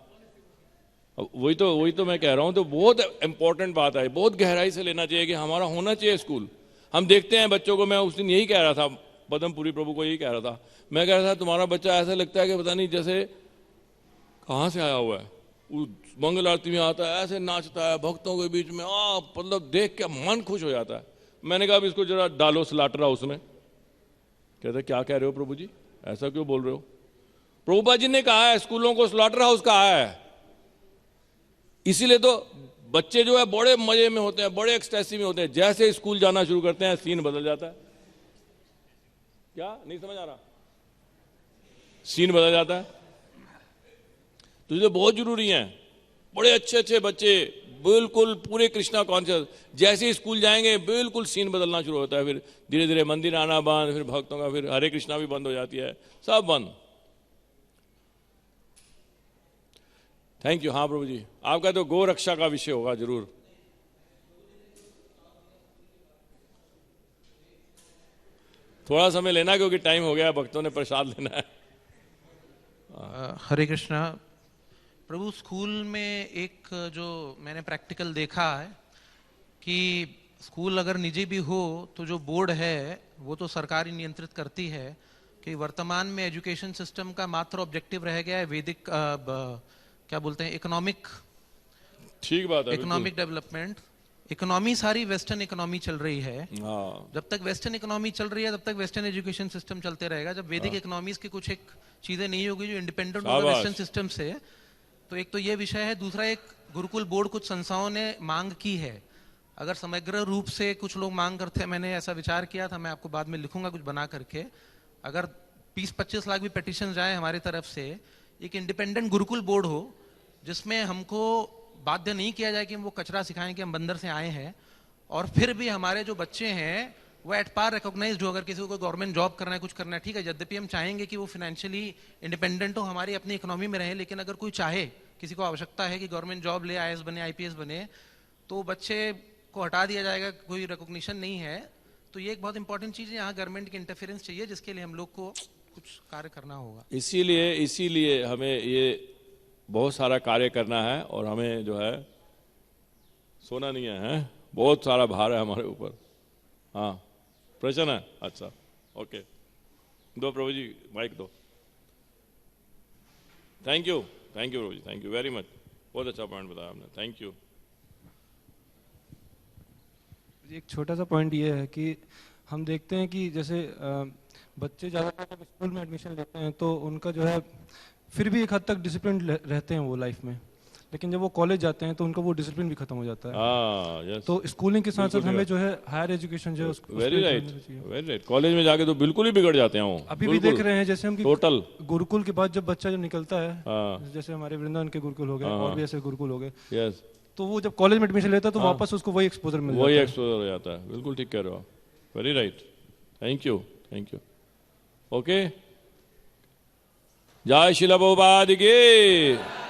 वही तो मैं कह रहा हूं। तो बहुत इंपॉर्टेंट बात है, बहुत गहराई से लेना चाहिए कि हमारा होना चाहिए स्कूल। हम देखते हैं बच्चों को, मैं उस दिन यही कह रहा था, पद्मपुरी प्रभु को यही कह रहा था, मैं कह रहा था तुम्हारा बच्चा ऐसा लगता है कि पता नहीं जैसे कहां से आया हुआ है। मंगल आरती में आता है, ऐसे नाचता है भक्तों के बीच में, मतलब देख के मन खुश हो जाता है। मैंने कहा अब इसको जरा डालो स्लाटर हाउस में। कहते क्या कह रहे हो प्रभु जी, ऐसा क्यों बोल रहे हो? प्रभुपाद जी ने कहा है स्कूलों को स्लॉटर हाउस कहा है, इसीलिए तो बच्चे जो है बड़े मजे में होते हैं, बड़े एक्सटेसी में होते हैं। जैसे स्कूल जाना शुरू करते हैं सीन बदल जाता है। क्या नहीं समझ आ रहा? सीन बदल जाता है। तो ये बहुत जरूरी है। बड़े अच्छे अच्छे बच्चे बिल्कुल पूरे कृष्णा कॉन्शियस, जैसे ही स्कूल जाएंगे बिल्कुल सीन बदलना शुरू होता है। फिर धीरे धीरे मंदिर आना बंद, फिर भक्तों का फिर हरे कृष्णा भी बंद हो जाती है, सब बंद। Thank you. हाँ प्रभु जी, आपका तो गौ रक्षा का विषय होगा जरूर। थोड़ा समय लेना क्योंकि टाइम हो गया, भक्तों ने प्रसाद लेना है। हरे कृष्णा प्रभु, स्कूल में एक जो मैंने प्रैक्टिकल देखा है कि स्कूल अगर निजी भी हो तो जो बोर्ड है वो तो सरकार ही नियंत्रित करती है कि वर्तमान में एजुकेशन सिस्टम का मात्र ऑब्जेक्टिव रह गया है वैदिक क्या बोलते हैं, इकोनॉमिक। ठीक बात है, इकोनॉमिक डेवलपमेंट। इकोनॉमी सारी वेस्टर्न इकोनॉमी चल रही है। जब तक वेस्टर्न इकोनॉमी चल रही है तब तक वेस्टर्न एजुकेशन सिस्टम चलते रहेगा। जब वैदिक इकोनॉमीज की कुछ एक चीजें नहीं होगी जो इंडिपेंडेंट होगा वेस्टर्न सिस्टम से, तो एक तो ये विषय है। दूसरा, एक गुरुकुल बोर्ड कुछ संस्थाओं ने मांग की है, अगर समग्र रूप से कुछ लोग मांग करते हैं, मैंने ऐसा विचार किया था, मैं आपको बाद में लिखूंगा कुछ बना करके, अगर 20-25 लाख भी पिटीशन जाए हमारी तरफ से, एक इंडिपेंडेंट गुरुकुल बोर्ड हो जिसमें हमको बाध्य नहीं किया जाए कि हम वो कचरा सिखाएं कि हम बंदर से आए हैं, और फिर भी हमारे जो बच्चे हैं वो एट पार रिकॉग्नाइज्ड हो। अगर किसी को गवर्नमेंट जॉब करना है, कुछ करना है, ठीक है, यद्यपि हम चाहेंगे कि वो फाइनेंशियली इंडिपेंडेंट हो, हमारी अपनी इकोनॉमी में रहे, लेकिन अगर कोई चाहे, किसी को आवश्यकता है कि गवर्नमेंट जॉब ले, आईएएस बने, आईपीएस बने, तो बच्चे को हटा दिया जाएगा, कोई रिकॉग्निशन नहीं है। तो ये एक बहुत इंपॉर्टेंट चीज है, यहाँ गवर्नमेंट की इंटरफेरेंस चाहिए, जिसके लिए हम लोग को कुछ कार्य करना होगा। इसीलिए हमें ये बहुत सारा कार्य करना है, और हमें जो है सोना नहीं है, बहुत सारा भार है हमारे ऊपर। हाँ, प्रश्न है? अच्छा, ओके, दो प्रभु जी, माइक दो। Thank you Prabhu ji, thank you very much, बहुत अच्छा पॉइंट बताया आपने, थैंक यू। एक छोटा सा पॉइंट ये है कि हम देखते हैं कि जैसे बच्चे ज़्यादातर जब स्कूल में एडमिशन लेते हैं तो उनका जो है फिर भी एक हद तक डिसिप्लिन रहते हैं वो लाइफ में, लेकिन जब वो कॉलेज जाते हैं तो उनका वो डिसिप्लिन भी खत्म हो जाता है। तो स्कूलिंग के साथ साथ हमें जो है हायर एजुकेशन जो है उसको वेरी राइट, कॉलेज में जाके तो बिल्कुल ही बिगड़ जाते हैं वो। अभी भी देख रहे हैं जैसे हम टोटल गुरुकुल के बाद जब बच्चा जब निकलता है, जैसे हमारे वृंदावन के गुरुकुल हो गए और भी ऐसे गुरुकुल हो गए, तो वो जब कॉलेज में एडमिशन लेता है तो वापस उसको वही एक्सपोजर मिल जाता है, वही एक्सपोजर हो जाता है। बिल्कुल ठीक कह रहे हो, very right, thank you. Okay, जय श्रील प्रभुपाद की।